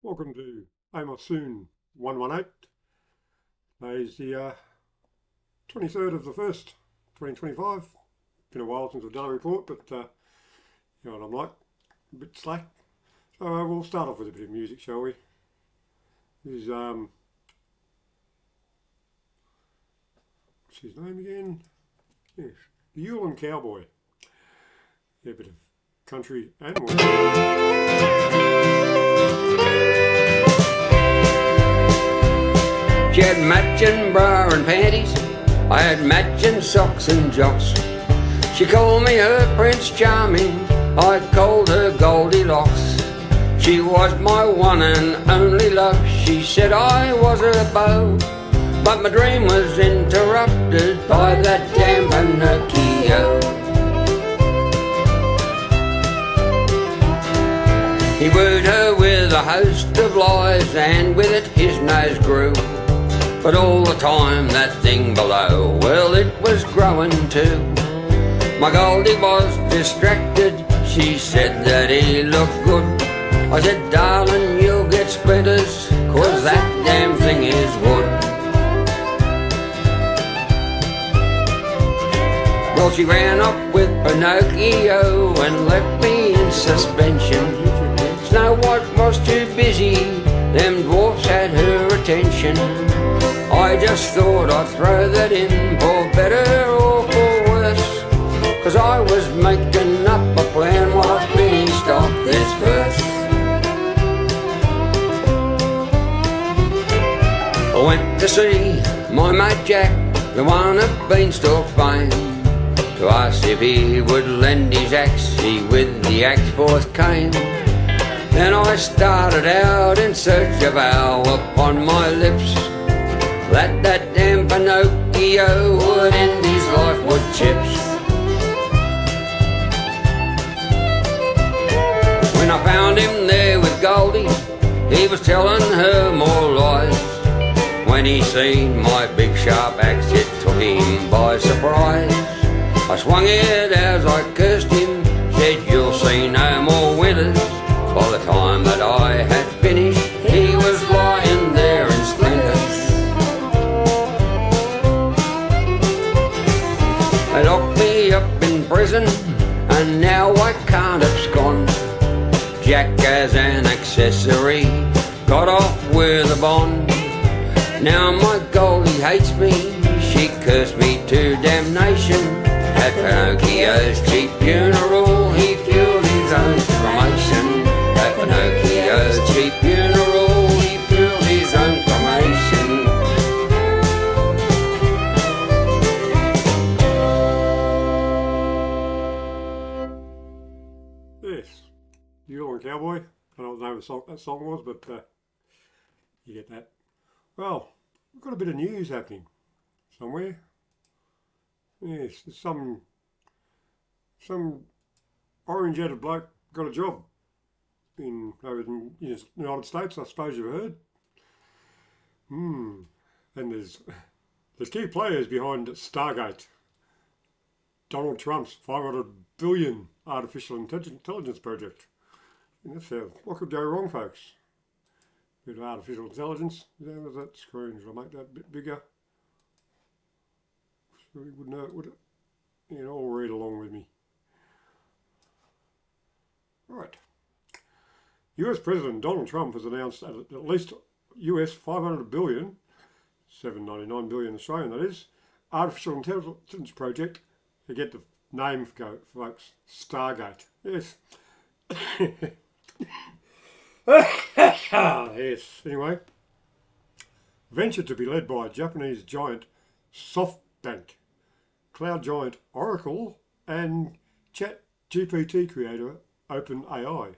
Welcome to Amos Sewn 118. Today is the 23rd of the 1st, 2025. Been a while since I've done a report, but you know what I'm like, a bit slack. So we'll start off with a bit of music, shall we? This is, what's his name again? Yes, the Ulan Cowboy. Yeah, a bit of country and She had matching bra and panties, I had matching socks and jocks. She called me her Prince Charming, I called her Goldilocks. She was my one and only love, she said I was her beau. But my dream was interrupted by that damn Pinocchio. He wooed her with a host of lies, and with it his nose grew. But all the time that thing below, well, it was growing too. My Goldie was distracted, she said that he looked good. I said, darling, you'll get splinters, 'cause that damn thing is wood. Well, she ran up with Pinocchio and left me in suspension. Snow White was too busy, them dwarfs had her attention. I just thought I'd throw that in, for better or for worse, 'cause I was making up a plan while I finished off this verse. I went to see my mate Jack, the one of Beanstalk fame, to ask if he would lend his axe. He with the axe forth came. Then I started out in search of owl upon my lips, that damn Pinocchio would end his life with chips. When I found him there with Goldie, he was telling her more lies. When he seen my big sharp axe, it took him by surprise. I swung it as I cursed him, said you'll see no more winters. By the time that I had finished, he was lying there in splinters. They locked me up in prison, and now I can't abscond. Jack as an accessory got off with a bond. Now my Goldie hates me, she cursed me to damnation. At Pinocchio's cheap funeral, he fueled his own cremation. At Pinocchio's cheap funeral, he fueled his own cremation. yes, the Ulan Cowboy. I don't know what the name of that song was, but you get that. Well, we've got a bit of news happening somewhere. Yes, there's some orange-headed bloke got a job over in the United States. I suppose you've heard. And there's key players behind Stargate. Donald Trump's 500 billion artificial intelligence project. And what could go wrong, folks? Bit of artificial intelligence. There's that screen. Shall I make that a bit bigger? So you would know it, would it? Yeah, all read along with me. Right. US President Donald Trump has announced at least US 500 billion, 799 billion Australian that is, artificial intelligence project. You get the name, folks, Stargate. Yes. Yes, anyway. Venture to be led by Japanese giant SoftBank, cloud giant Oracle, and Chat GPT creator OpenAI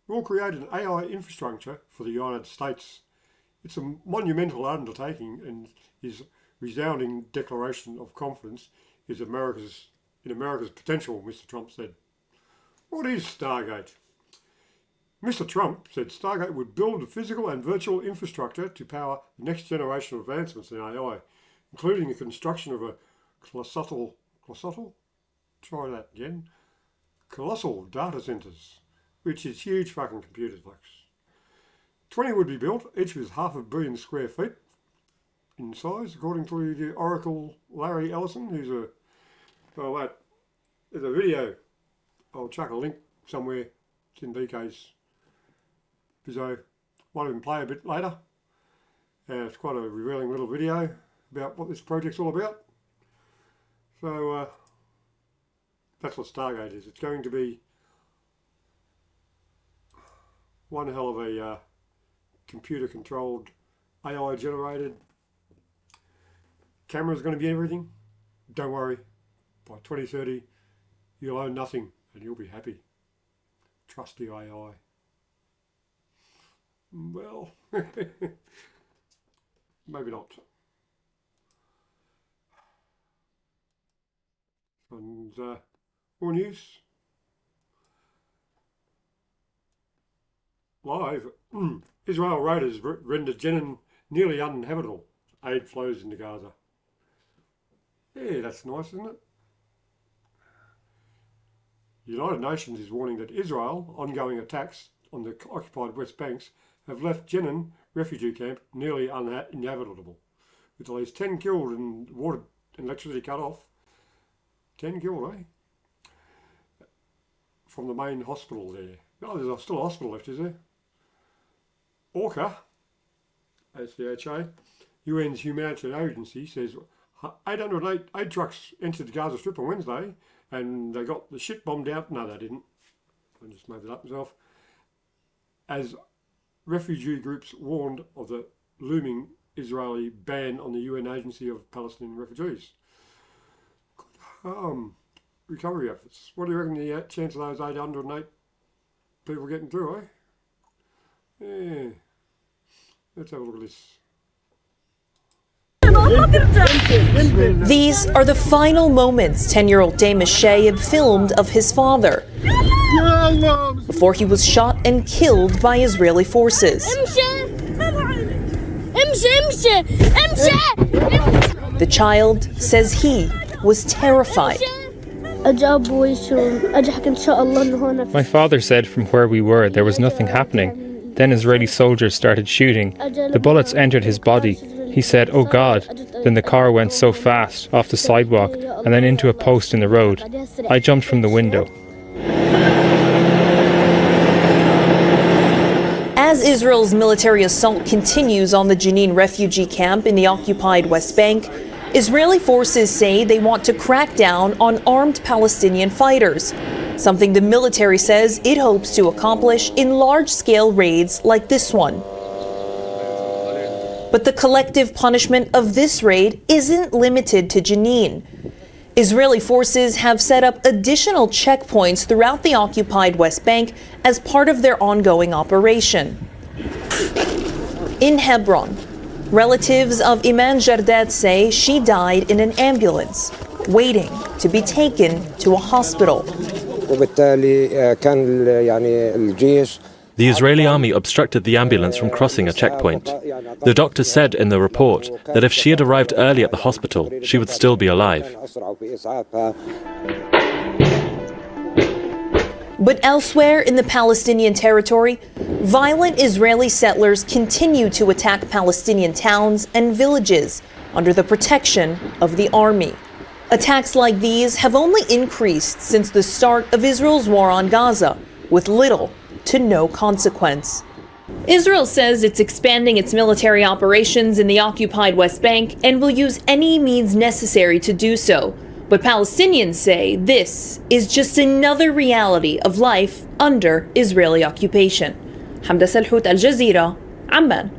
will create an AI infrastructure for the United States. It's a monumental undertaking, and his resounding declaration of confidence in America's potential, Mr. Trump said. What is Stargate? Mr. Trump said Stargate would build a physical and virtual infrastructure to power the next generation of advancements in AI, including the construction of a colossal data centres, which is huge fucking computers, folks. 20 would be built, each with 500 million square feet in size, according to the Oracle Larry Ellison, who's a, well, that, there's a video, I'll chuck a link somewhere, it's in DK's video, might even play a bit later. It's quite a revealing little video about what this project's all about. So that's what Stargate is. It's going to be one hell of a computer controlled, AI generated. Camera's going to be everything. Don't worry, by 2030 you'll own nothing and you'll be happy. Trust the AI. Well, maybe not. And more news. Live, Israel raiders rendered Jenin nearly uninhabitable. Aid flows into Gaza. Yeah, that's nice, isn't it? The United Nations is warning that Israel ongoing attacks on the occupied West Banks have left Jenin refugee camp nearly uninhabitable, with at least 10 killed and water and electricity cut off. 10 killed, eh? From the main hospital there. Oh, there's still a hospital left, is there? Orca, HCHA, UN's humanitarian agency, says 808 aid trucks entered the Gaza Strip on Wednesday and they got the shit bombed out. No, they didn't. I just made that up myself. As refugee groups warned of the looming Israeli ban on the UN Agency of Palestinian Refugees. Recovery efforts. What do you reckon the chance of those 808 people getting through, eh? Yeah. Let's have a look at this. These are the final moments 10-year-old Amos Sewn filmed of his father before he was shot and killed by Israeli forces. The child says he was terrified. My father said from where we were there was nothing happening. Then Israeli soldiers started shooting. The bullets entered his body. He said, "Oh God." Then the car went so fast off the sidewalk and then into a post in the road. I jumped from the window. As Israel's military assault continues on the Jenin refugee camp in the occupied West Bank, Israeli forces say they want to crack down on armed Palestinian fighters, something the military says it hopes to accomplish in large-scale raids like this one. But the collective punishment of this raid isn't limited to Jenin. Israeli forces have set up additional checkpoints throughout the occupied West Bank as part of their ongoing operation. In Hebron, relatives of Iman Jardat say she died in an ambulance, waiting to be taken to a hospital. The Israeli army obstructed the ambulance from crossing a checkpoint. The doctor said in the report that if she had arrived early at the hospital, she would still be alive. But elsewhere in the Palestinian territory, violent Israeli settlers continue to attack Palestinian towns and villages under the protection of the army. Attacks like these have only increased since the start of Israel's war on Gaza, with little to no consequence. Israel says it's expanding its military operations in the occupied West Bank and will use any means necessary to do so. But Palestinians say this is just another reality of life under Israeli occupation. Hamda Salhout, Al Jazeera, Amman.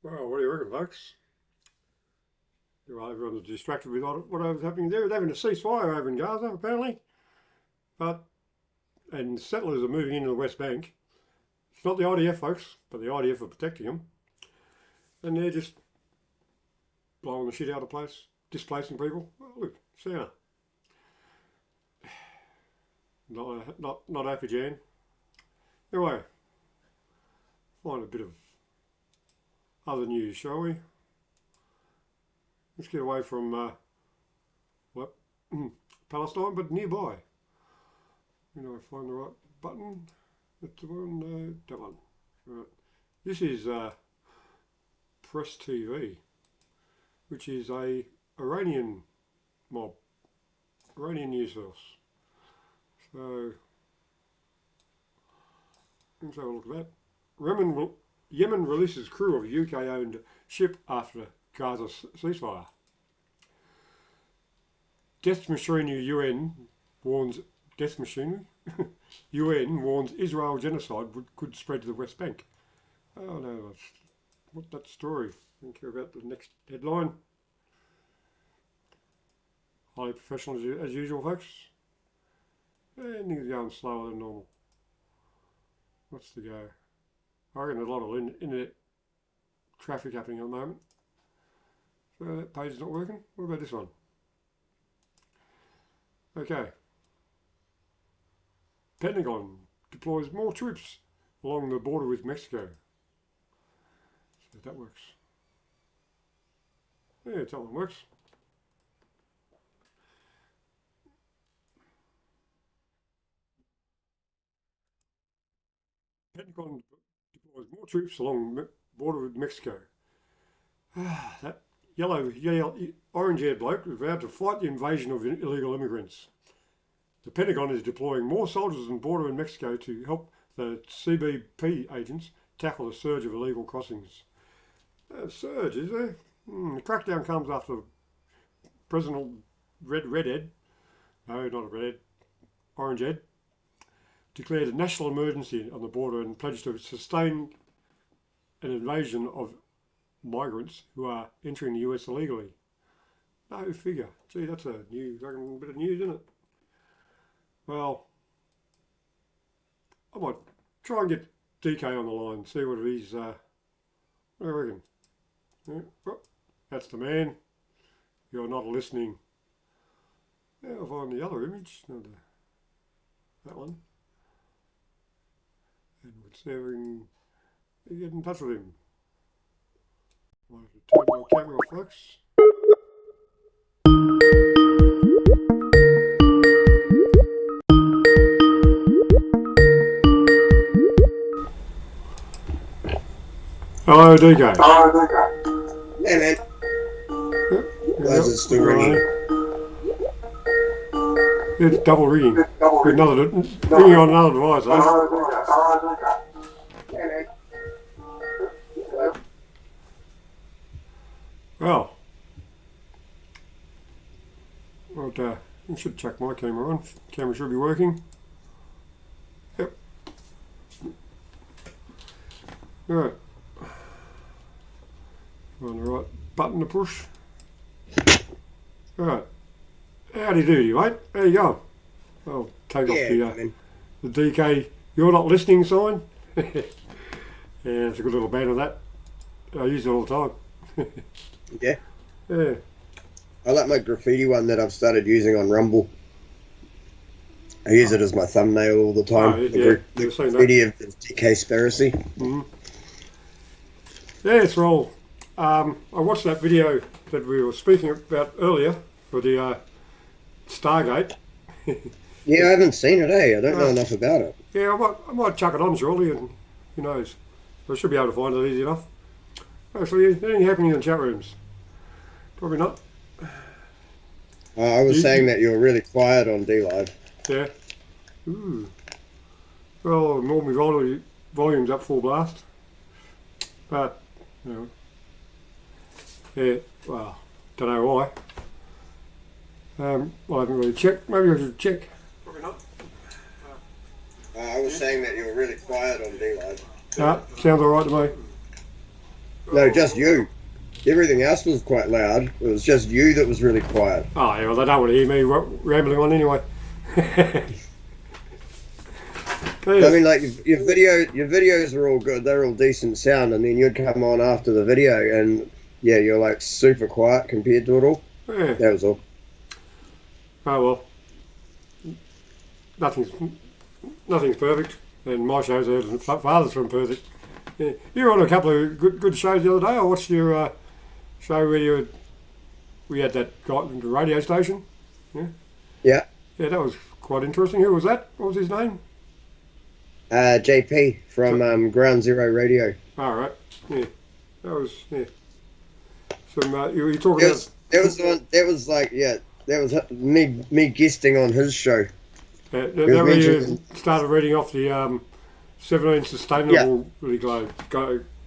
Well, what do you reckon, folks? Everyone was distracted with what was happening there. They're having a ceasefire over in Gaza, apparently. And settlers are moving into the West Bank. It's not the IDF, folks, but the IDF are protecting them. And they're just blowing the shit out of the place, displacing people. Oh, look, Santa. Not happy, Jan. Anyway, find a bit of other news, shall we? Let's get away from Palestine, but nearby. You know, find the right button. That's the one, no, that one. Right. This is Press TV, which is a Iranian mob, Iranian news source. So let's have a look at that. Yemen releases crew of UK-owned ship after Gaza ceasefire. Death machinery UN warns UN warns Israel genocide could spread to the West Bank. Oh no, what that story? I don't care about the next headline. Highly professional as usual, folks. Things are going slower than normal. What's the go? I reckon there's a lot of internet traffic happening at the moment. So that page is not working. What about this one? Okay. Pentagon deploys more troops along the border with Mexico. So that works. Yeah, that one works. Pentagon deploys more troops along the border with Mexico. That yellow, orange-haired bloke was vowed to fight the invasion of illegal immigrants. The Pentagon is deploying more soldiers on the border in Mexico to help the CBP agents tackle the surge of illegal crossings. Surge, is there? The crackdown comes after President Redhead, no, not a redhead, Orangehead, declared a national emergency on the border and pledged to sustain an invasion of migrants who are entering the US illegally. No figure. Gee, that's a bit of news, isn't it? Well, I might try and get DK on the line, see what he's, what do you reckon? Yeah, oh, that's the man. You're not listening. Yeah, I'll find the other image, not that one. And we'll see if we can get in touch with him. I'll have to turn my camera off, folks. Hello, DK. Hey, man. Why is it still ringing? It's double ringing. Ringing on another device, eh? Well, I should check my camera on. Camera should be working. Yep. Right. On the right button to push. Alright. Howdy doody, mate. How you going? I'll take off the DK "You're not listening" sign. Yeah, it's a good little banner, that. I use it all the time. Yeah. Yeah. I like my graffiti one that I've started using on Rumbel. I use it as my thumbnail all the time. The graffiti of Dkspiracy. Mm-hmm. Yeah, it's all. I watched that video that we were speaking about earlier for the Stargate. Yeah, I haven't seen it, I don't know enough about it. Yeah, I might chuck it on shortly, and who knows. I should be able to find it easy enough. Actually, anything happening in the chat rooms? Probably not. I was saying that you were really quiet on DLive. Yeah. Ooh. Well, normally volume's up full blast. But, you know. Yeah, well, don't know why. I haven't really checked. Maybe I should check. Probably not. I was saying that you were really quiet on DLive. Sounds alright to me. No, just you. Everything else was quite loud. It was just you that was really quiet. Oh, yeah, well, they don't want to hear me rambling on anyway. I mean, like, your videos are all good. They're all decent sound, and then you'd come on after the video, and yeah, you're like super quiet compared to it all. Yeah. That was all. Oh well, nothing's perfect, and my shows are farthest from perfect. Yeah. You were on a couple of good shows the other day. I watched your show where we had that guy from the radio station. Yeah. Yeah. Yeah, that was quite interesting. Who was that? What was his name? JP from Ground Zero Radio. All right. Yeah. That was Some you were talking about. That was the one. That was like That was me guesting on his show. That where you started reading off the 17 sustainable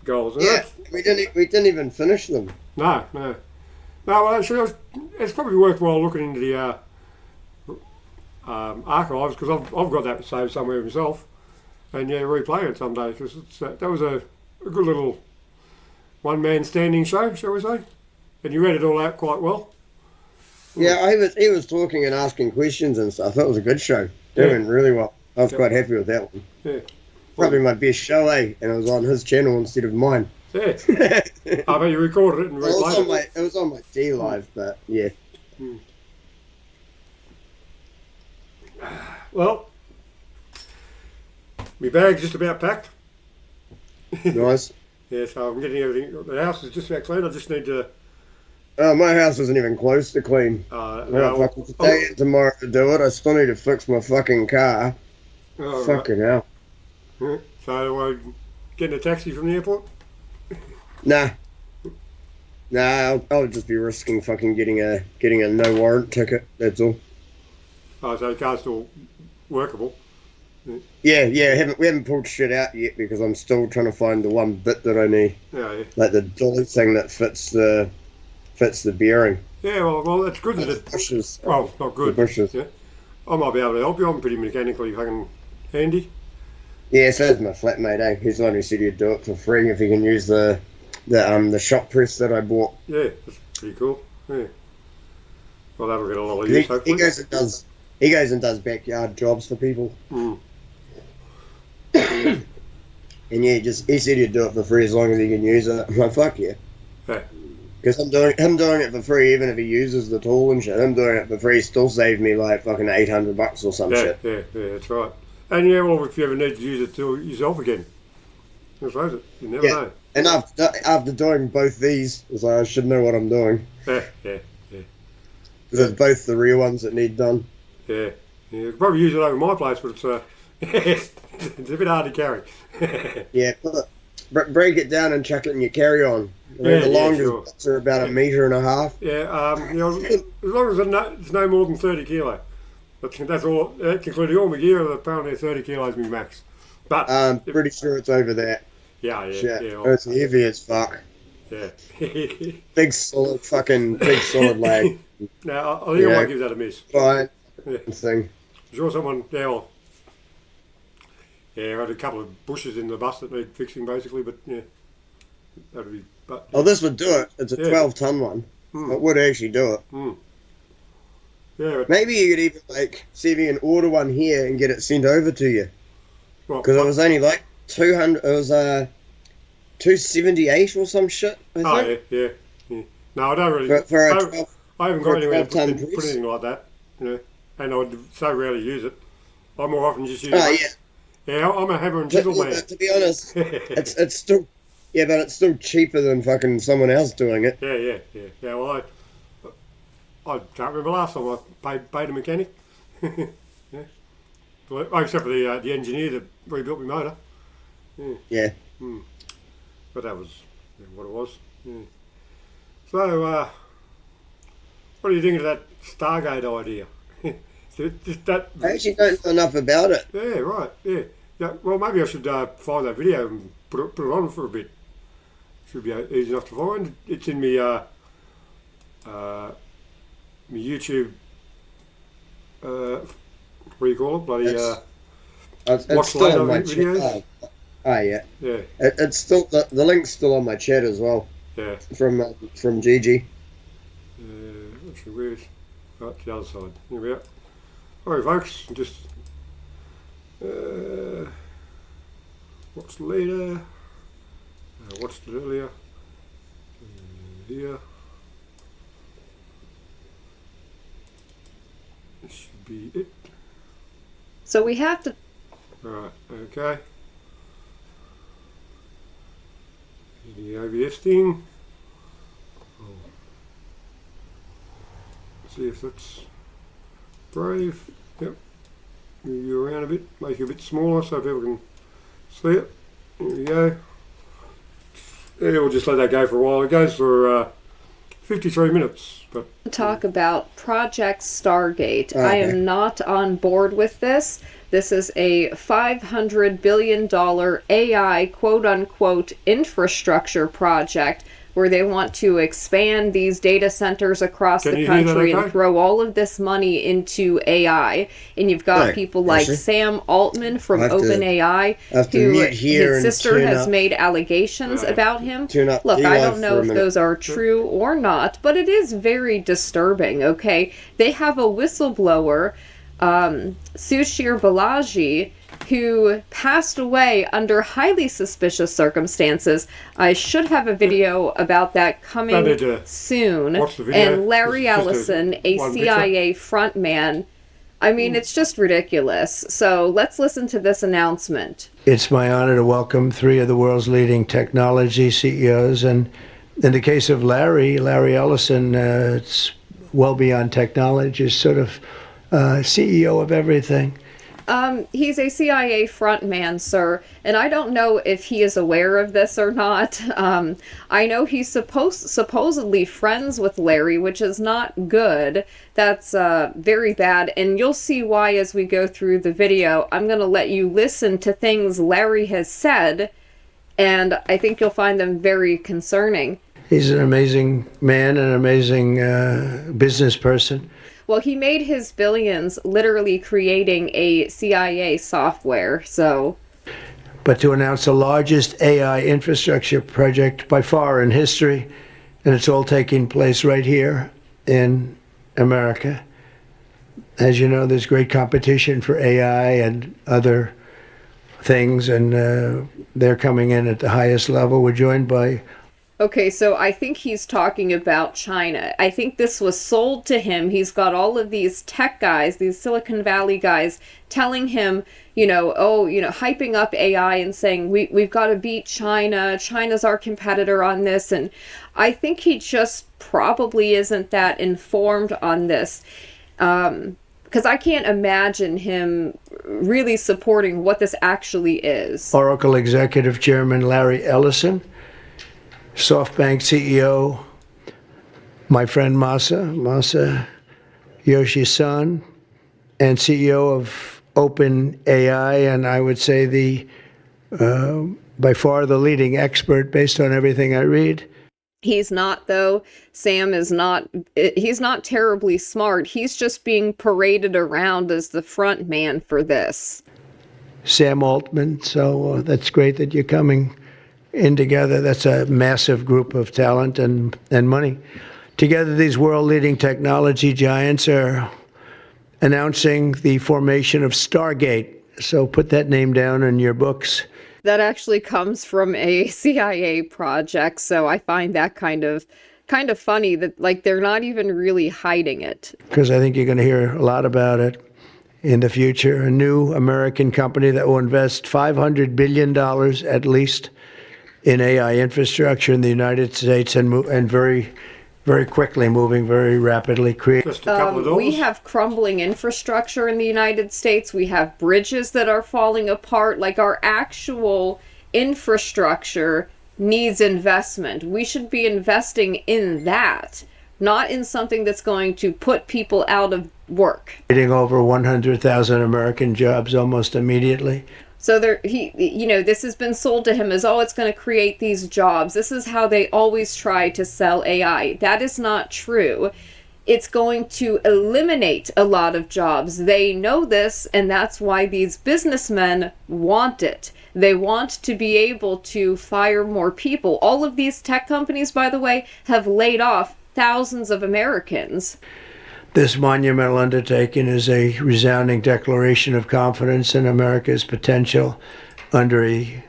goals. Yeah, we didn't even finish them. No. Well, actually, it's probably worthwhile looking into the archives because I've got that saved somewhere myself, and replay it someday because that was a good little one-man standing show, shall we say? And you read it all out quite well. Yeah, he was talking and asking questions and stuff. That was a good show. It went really well. I was quite happy with that one. Yeah. Probably my best show, And it was on his channel instead of mine. Yeah. I bet you recorded it and replayed it. It was on my D Live, but yeah. Well, my bag's just about packed. Nice. Yeah, so I'm getting everything. The house is just about clean. I just need to. My house isn't even close to clean. I've got today and tomorrow to do it. I still need to fix my fucking car. Fucking hell. Yeah. So, getting a taxi from the airport? Nah, I'll just be risking fucking getting a no warrant ticket. That's all. Oh, so the car's still workable? Yeah. We haven't pulled shit out yet because I'm still trying to find the one bit that I need. Yeah. Like the dolly thing that fits the bearing. Yeah, well, that's good that it. Bushes. Well, not good. The bushes. Yeah. I might be able to help you. I'm pretty mechanically fucking handy. Yeah, so is my flatmate. He's the one who said he'd do it for free if he can use the shop press that I bought. Yeah, that's pretty cool. Yeah. Well, that'll get a lot of use. Hopefully. He goes and does backyard jobs for people. Mm. And he said he'd do it for free as long as he can use it. I'm like, fuck yeah. Yeah. Because him doing it for free, even if he uses the tool and shit, him doing it for free still saved me like fucking $800 or some shit. Yeah, that's right. And well, if you ever need to use it to yourself again, I suppose it. You never know. And after doing both these, it's like I should know what I'm doing. Yeah. Because it's both the real ones that need done. Yeah. You could probably use it over my place, but it's it's a bit hard to carry. Yeah, break it down and chuck it in your carry-on. The longest bits are about 1.5 meters. Yeah, as long as it's no more than 30 kilo. That's all, including all my gear, apparently 30 kilos is my max. But I'm pretty sure it's over that. Yeah. It's heavy as fuck. Yeah. big solid lag. Now, I think I might give that a miss. Fine. Yeah. Thing. Sure someone, I had a couple of bushes in the bus that need fixing basically, but that'd be... But, this would do it. It's a 12-ton one. It would actually do it. Yeah. Maybe you could even see if you can order one here and get it sent over to you. Because it was only like 200. It was 278 or some shit. I think. Yeah. No, I don't really. I haven't got anywhere to put anything like that. And I would so rarely use it. I more often just use it. Yeah, I'm a hammer and chisel man. To be honest, it's still. Yeah, but it's still cheaper than fucking someone else doing it. Yeah. Well, I can't remember last time I paid a mechanic. Yeah. Well, except for the engineer that rebuilt my motor. Yeah. But that was what it was. Yeah. So, what do you think of that Stargate idea? I actually don't know enough about it. Yeah, right. Yeah. Well, maybe I should find that video and put it on for a bit. Should be easy enough to find. It's in my YouTube. What do you call it? Bloody. It's still on my chat. Yeah. Yeah. It's still the link's still on my chat as well. Yeah. From Gigi. Actually, where's right to the other side? Here we are. Alright, folks. Just watched later. Watched it earlier. Here. This should be it. So we have to. Right. Okay. The OBS thing. Let's see if that's brave. Yep. Move you around a bit, make you a bit smaller so people can see it. There we go. Yeah, we'll just let that go for a while. It goes for 53 minutes. But Talk about Project Stargate. Okay. I am not on board with this. This is a $500 billion AI quote-unquote infrastructure project where they want to expand these data centers across Can the you hear that country okay? and throw all of this money into AI. And you've got Right, people like Ashley? Sam Altman from I have to- OpenAI, I have to who mute here his and sister turn has up- made allegations Right. about him. Turn up Look, I DLive don't know for a if minute. those are true or not, but it is very disturbing, okay? They have a whistleblower, Sushir Balaji, who passed away under highly suspicious circumstances. I should have a video about that I coming need to soon. watch the video. And Larry It's just Ellison, a one CIA frontman. I mean, it's just ridiculous. So let's listen to this announcement. It's my honor to welcome three of the world's leading technology CEOs. And in the case of Larry Ellison, it's well beyond technology, is sort of CEO of everything. He's a CIA frontman, sir, and I don't know if he is aware of this or not. I know he's supposedly friends with Larry, which is not good. That's very bad, and you'll see why as we go through the video. I'm going to let you listen to things Larry has said, and I think you'll find them very concerning. He's an amazing man, an amazing business person. Well, he made his billions literally creating a CIA software, so... But to announce the largest AI infrastructure project by far in history, and it's all taking place right here in America. As you know, there's great competition for AI and other things, and they're coming in at the highest level. We're joined by... Okay, so I think he's talking about China. I think this was sold to him. He's got all of these tech guys, these Silicon Valley guys, telling him, hyping up AI and saying, we've got to beat China. China's our competitor on this. And I think he just probably isn't that informed on this. Because I can't imagine him really supporting what this actually is. Oracle Executive Chairman Larry Ellison, SoftBank CEO, my friend Masa Yoshi-san, and CEO of OpenAI, and I would say by far the leading expert based on everything I read. He's not, though. Sam is not, he's not terribly smart. He's just being paraded around as the front man for this. Sam Altman, so that's great that you're coming in together. That's a massive group of talent and money. Together, these world-leading technology giants are announcing the formation of Stargate. So put that name down in your books. That actually comes from a CIA project, so I find that kind of funny that they're not even really hiding it. Because I think you're going to hear a lot about it in the future. A new American company that will invest $500 billion at least in AI infrastructure in the United States, and very, very quickly moving, very rapidly. just a couple of doors. We have crumbling infrastructure in the United States. We have bridges that are falling apart. Our actual infrastructure needs investment. We should be investing in that, not in something that's going to put people out of work. Creating over 100,000 American jobs almost immediately. So this has been sold to him as, it's going to create these jobs. This is how they always try to sell AI. That is not true. It's going to eliminate a lot of jobs. They know this, and that's why these businessmen want it. They want to be able to fire more people. All of these tech companies, by the way, have laid off thousands of Americans. This monumental undertaking is a resounding declaration of confidence in America's potential under a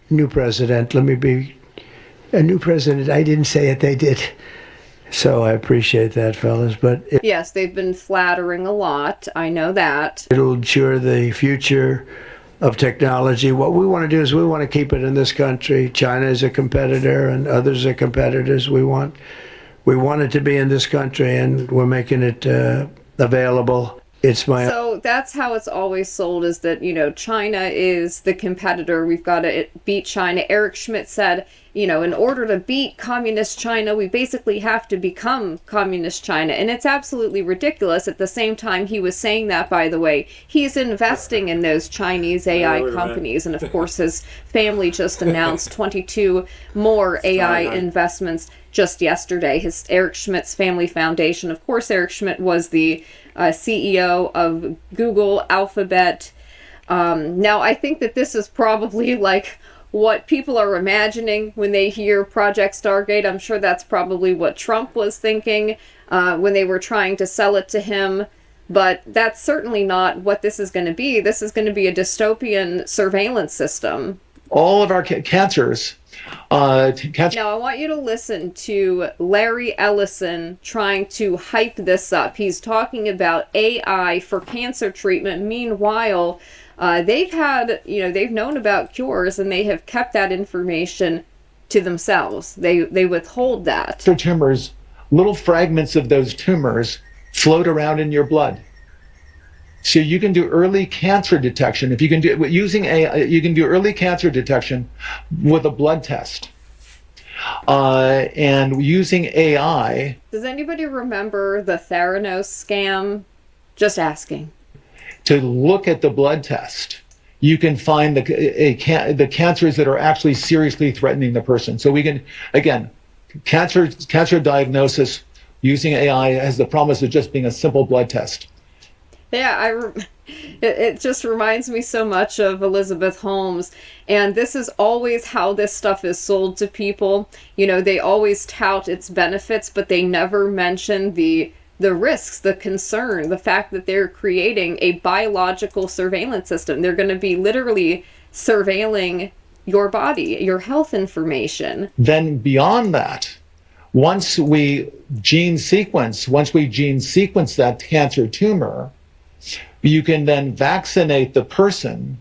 new president. Let me be a new president. I didn't say it, they did. So I appreciate that, fellas. But yes, they've been flattering a lot. I know that. It'll ensure the future of technology. What we want to do is we want to keep it in this country. China is a competitor and others are competitors. We want it to be in this country, and we're making it available. It's my So that's how it's always sold, is that, China is the competitor. We've got to beat China. Eric Schmidt said, in order to beat communist China, we basically have to become communist China. And it's absolutely ridiculous. At the same time he was saying that, by the way, he's investing in those Chinese AI companies. And of course, his family just announced 22 more AI investments just yesterday. Eric Schmidt's Family Foundation. Of course, Eric Schmidt was the CEO of Google, Alphabet. Now, I think that this is probably like what people are imagining when they hear Project Stargate. I'm sure that's probably what Trump was thinking when they were trying to sell it to him. But that's certainly not what this is going to be. This is going to be a dystopian surveillance system. All of our cancers. Now, I want you to listen to Larry Ellison trying to hype this up. He's talking about AI for cancer treatment. Meanwhile, they've known about cures, and they have kept that information to themselves. They withhold that. Tumors, little fragments of those tumors float around in your blood. So you can do early cancer detection. If you can do it using AI, you can do early cancer detection with a blood test. And using AI. Does anybody remember the Theranos scam? Just asking. To look at the blood test, you can find the cancers that are actually seriously threatening the person. So we can, again, cancer diagnosis using AI has the promise of just being a simple blood test. Yeah, it just reminds me so much of Elizabeth Holmes. And this is always how this stuff is sold to people. They always tout its benefits, but they never mention the risks, the concern, the fact that they're creating a biological surveillance system. They're going to be literally surveilling your body, your health information. Then beyond that, once we gene sequence that cancer tumor, you can then vaccinate the person,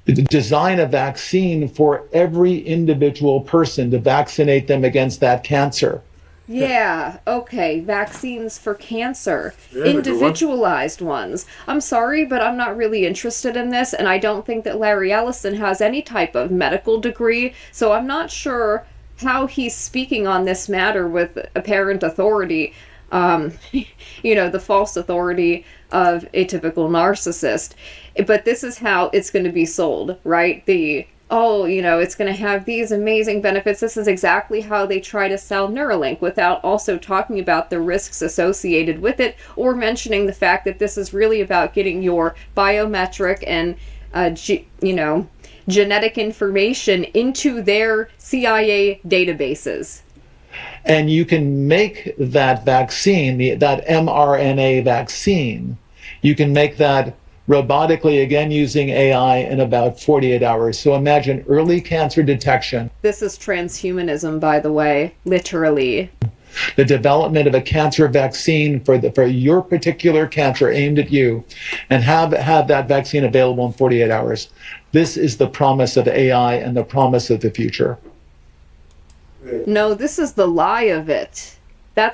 design a vaccine for every individual person to vaccinate them against that cancer. Yeah, okay, vaccines for cancer, individualized ones. I'm sorry, but I'm not really interested in this, and I don't think that Larry Ellison has any type of medical degree, so I'm not sure how he's speaking on this matter with apparent authority, the false authority of a typical narcissist. But this is how it's going to be sold, right? It's going to have these amazing benefits. This is exactly how they try to sell Neuralink, without also talking about the risks associated with it, or mentioning the fact that this is really about getting your biometric and, genetic information into their CIA databases. And you can make that vaccine, that mRNA vaccine, you can make that robotically, again using AI, in about 48 hours. So imagine early cancer detection. This is transhumanism, by the way, literally. The development of a cancer vaccine for your particular cancer aimed at you, and have that vaccine available in 48 hours. This is the promise of AI and the promise of the future. No, this is the lie of it. I'll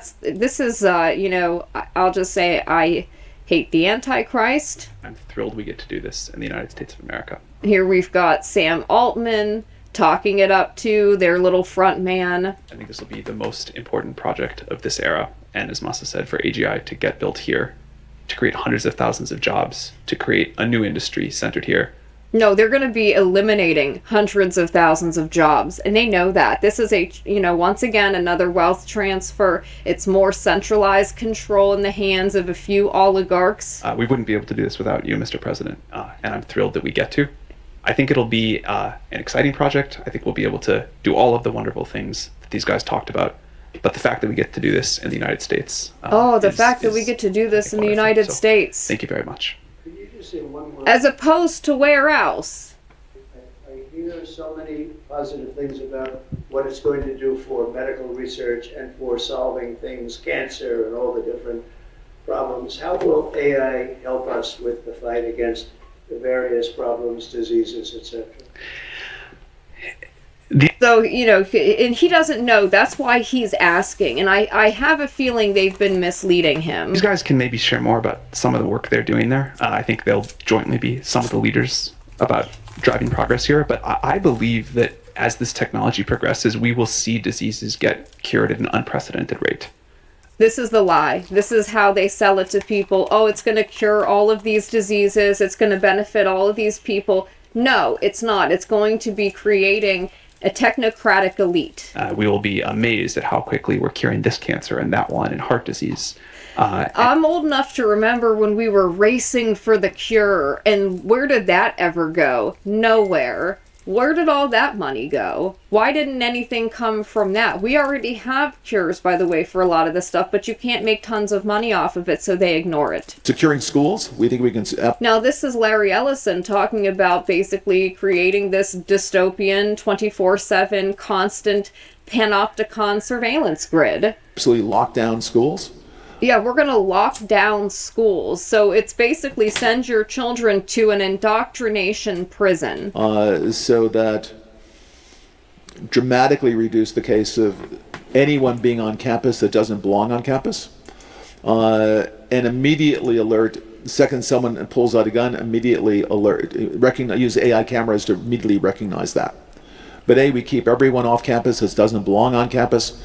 just say I hate the Antichrist. I'm thrilled we get to do this in the United States of America. Here we've got Sam Altman talking it up to their little front man. I think this will be the most important project of this era, and as Masa said, for AGI to get built here, to create hundreds of thousands of jobs, to create a new industry centered here. No, they're going to be eliminating hundreds of thousands of jobs, and they know that. This is once again, another wealth transfer. It's more centralized control in the hands of a few oligarchs. We wouldn't be able to do this without you, Mr. President, and I'm thrilled that we get to. I think it'll be an exciting project. I think we'll be able to do all of the wonderful things that these guys talked about. But the fact that we get to do this in the United States. The fact that we get to do this in the United States. Thank you very much. As opposed to where else? I hear so many positive things about what it's going to do for medical research and for solving things, cancer and all the different problems. How will AI help us with the fight against the various problems, diseases, etc.? So, you know, and he doesn't know. That's why he's asking. And I have a feeling they've been misleading him. These guys can maybe share more about some of the work they're doing there. I think they'll jointly be some of the leaders about driving progress here. But I believe that as this technology progresses, we will see diseases get cured at an unprecedented rate. This is the lie. This is how they sell it to people. Oh, it's going to cure all of these diseases. It's going to benefit all of these people. No, it's not. It's going to be creating a technocratic elite. We will be amazed at how quickly we're curing this cancer and that one and heart disease. I'm old enough to remember when we were racing for the cure, and where did that ever go? Nowhere. Where did all that money go? Why didn't anything come from that? We already have cures, by the way, for a lot of this stuff, but you can't make tons of money off of it, so they ignore it. Securing schools, we think we can... Now, this is Larry Ellison talking about basically creating this dystopian 24/7 constant panopticon surveillance grid. Absolutely lock down schools? Yeah, we're going to lock down schools. So it's basically send your children to an indoctrination prison. So that dramatically reduce the case of anyone being on campus that doesn't belong on campus. And immediately alert, the second someone pulls out a gun, immediately alert, use AI cameras to immediately recognize that. But we keep everyone off campus that doesn't belong on campus.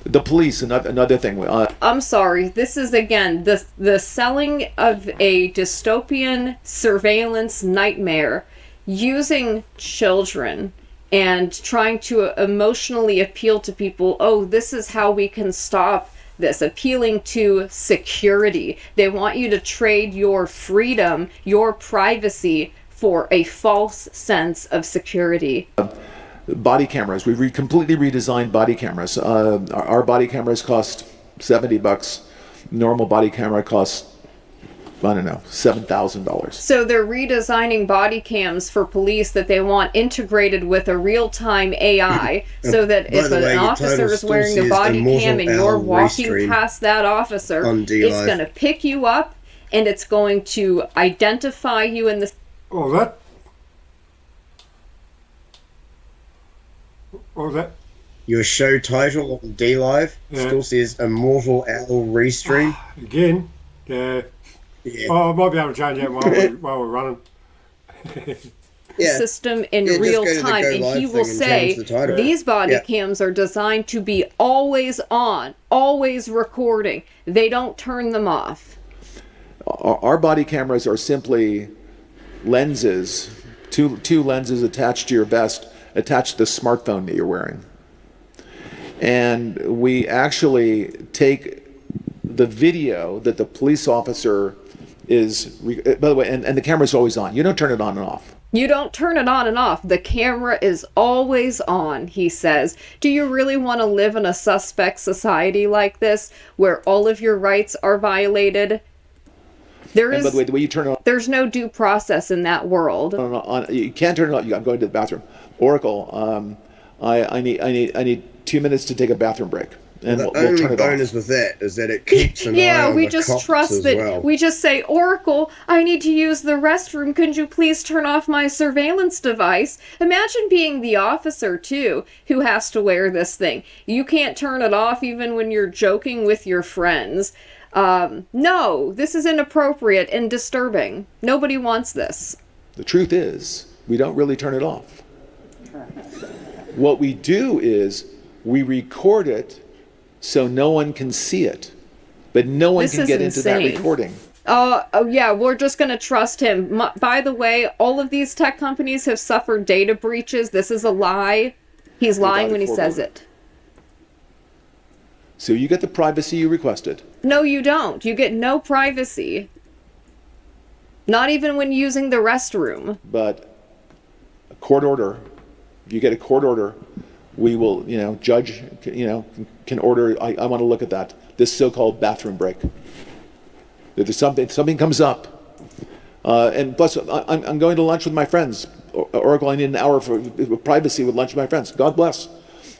The police, another thing. I'm sorry. This is, again, the selling of a dystopian surveillance nightmare using children and trying to emotionally appeal to people. Oh, this is how we can stop this. Appealing to security. They want you to trade your freedom, your privacy, for a false sense of security. Body cameras. We've completely redesigned body cameras. Our body cameras cost $70. Normal body camera costs, I don't know, $7,000. So they're redesigning body cams for police that they want integrated with a real-time AI, so that if an officer is wearing a body cam and you're walking past that officer, it's going to pick you up and it's going to identify you in the... Oh, that... Oh, that... Your show title on D-Live still says Immortal Owl Restream. Again, yeah. Oh, I might be able to change that while we're running. System in real time, and he will say these body cams are designed to be always on, always recording. They don't turn them off. Our body cameras are simply lenses, two lenses attached to your vest, attached to the smartphone that you're wearing. And we actually take the video that the police officer is, by the way, and the camera's always on. You don't turn it on and off. You don't turn it on and off. The camera is always on, he says. Do you really want to live in a suspect society like this, where all of your rights are violated? By the way, the way you turn it on, there's no due process in that world. You can't turn it on. I'm going to the bathroom. Oracle, I need 2 minutes to take a bathroom break. And the only bonus with that is that it keeps an eye on we the just cops trust that. well. We just say, Oracle, I need to use the restroom. Could you please turn off my surveillance device? Imagine being the officer, too, who has to wear this thing. You can't turn it off even when you're joking with your friends. No, this is inappropriate and disturbing. Nobody wants this. The truth is, we don't really turn it off. What we do is we record it so no one can see it, but no one can get into that recording. Oh yeah, we're just going to trust him. By the way, all of these tech companies have suffered data breaches. This is a lie. He's lying when he says it. So you get the privacy you requested. No, you don't. You get no privacy. Not even when using the restroom. But a court order, if you get a court order, we will, judge, can order, I want to look at that, this so-called bathroom break. If there's something comes up, and plus, I'm going to lunch with my friends. Oracle, I need an hour for privacy with lunch with my friends. God bless.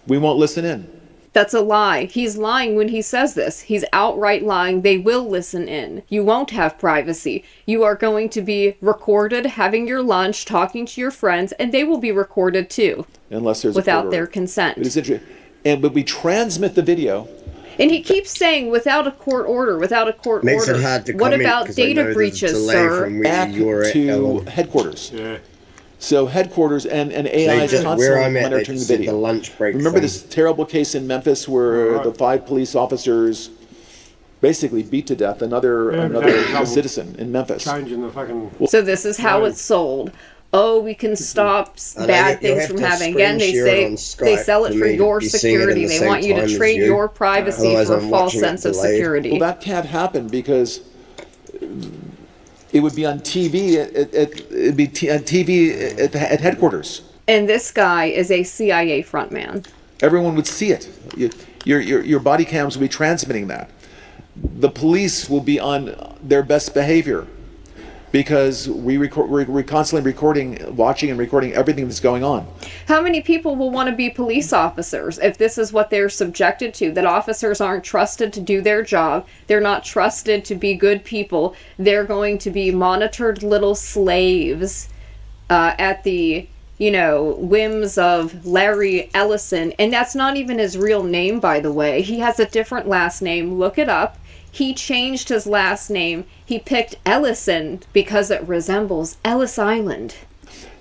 We won't listen in. That's a lie. He's lying when he says this. He's outright lying. They will listen in. You won't have privacy. You are going to be recorded having your lunch, talking to your friends, and they will be recorded too. Unless there's without their consent. It is interesting. But we transmit the video. And he keeps saying, without a court order, without a court Makes order. it hard to what comment about 'cause I know data there's a breaches, delay sir? from where Back you're at, to Ellen. headquarters. Yeah. So headquarters and AI is Where constantly I'm at, they monitoring the just did video. the lunch break Remember thing. this terrible case in Memphis where the 5 police officers basically beat to death another citizen in Memphis. Changing the fucking... So this is how it's sold. Oh, we can stop bad things from happening. Again, they sell it for your security. They want you to trade your privacy for a false sense of security. Well, that can't happen because it would be on TV. It'd be on TV at headquarters. And this guy is a CIA frontman. Everyone would see it. Your body cams will be transmitting that. The police will be on their best behavior because we're constantly watching and recording everything that's going on. How many people will want to be police officers if this is what they're subjected to? That officers aren't trusted to do their job. They're not trusted to be good people. They're going to be monitored little slaves at the, whims of Larry Ellison. And that's not even his real name, by the way. He has a different last name. Look it up. He changed his last name. He picked Ellison because it resembles Ellis Island.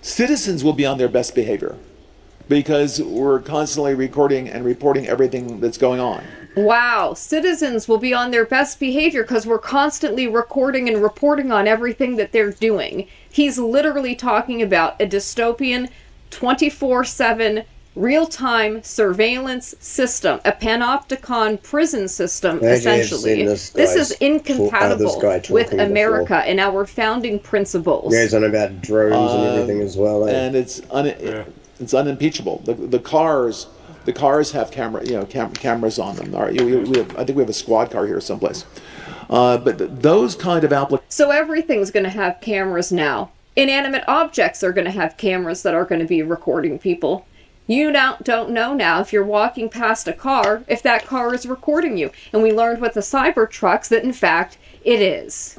Citizens will be on their best behavior because we're constantly recording and reporting everything that's going on. Wow, citizens will be on their best behavior because we're constantly recording and reporting on everything that they're doing. He's literally talking about a dystopian 24/7 real-time surveillance system, a panopticon prison system, essentially. This is incompatible with America and our founding principles. Yeah, he's on about drones and everything as well. And it's unimpeachable. The cars have cameras on them. I think we have a squad car here someplace. But those kind of applications. So everything's going to have cameras now. Inanimate objects are going to have cameras that are going to be recording people. You don't know now if you're walking past a car, if that car is recording you. And we learned with the Cybertrucks that, in fact, it is.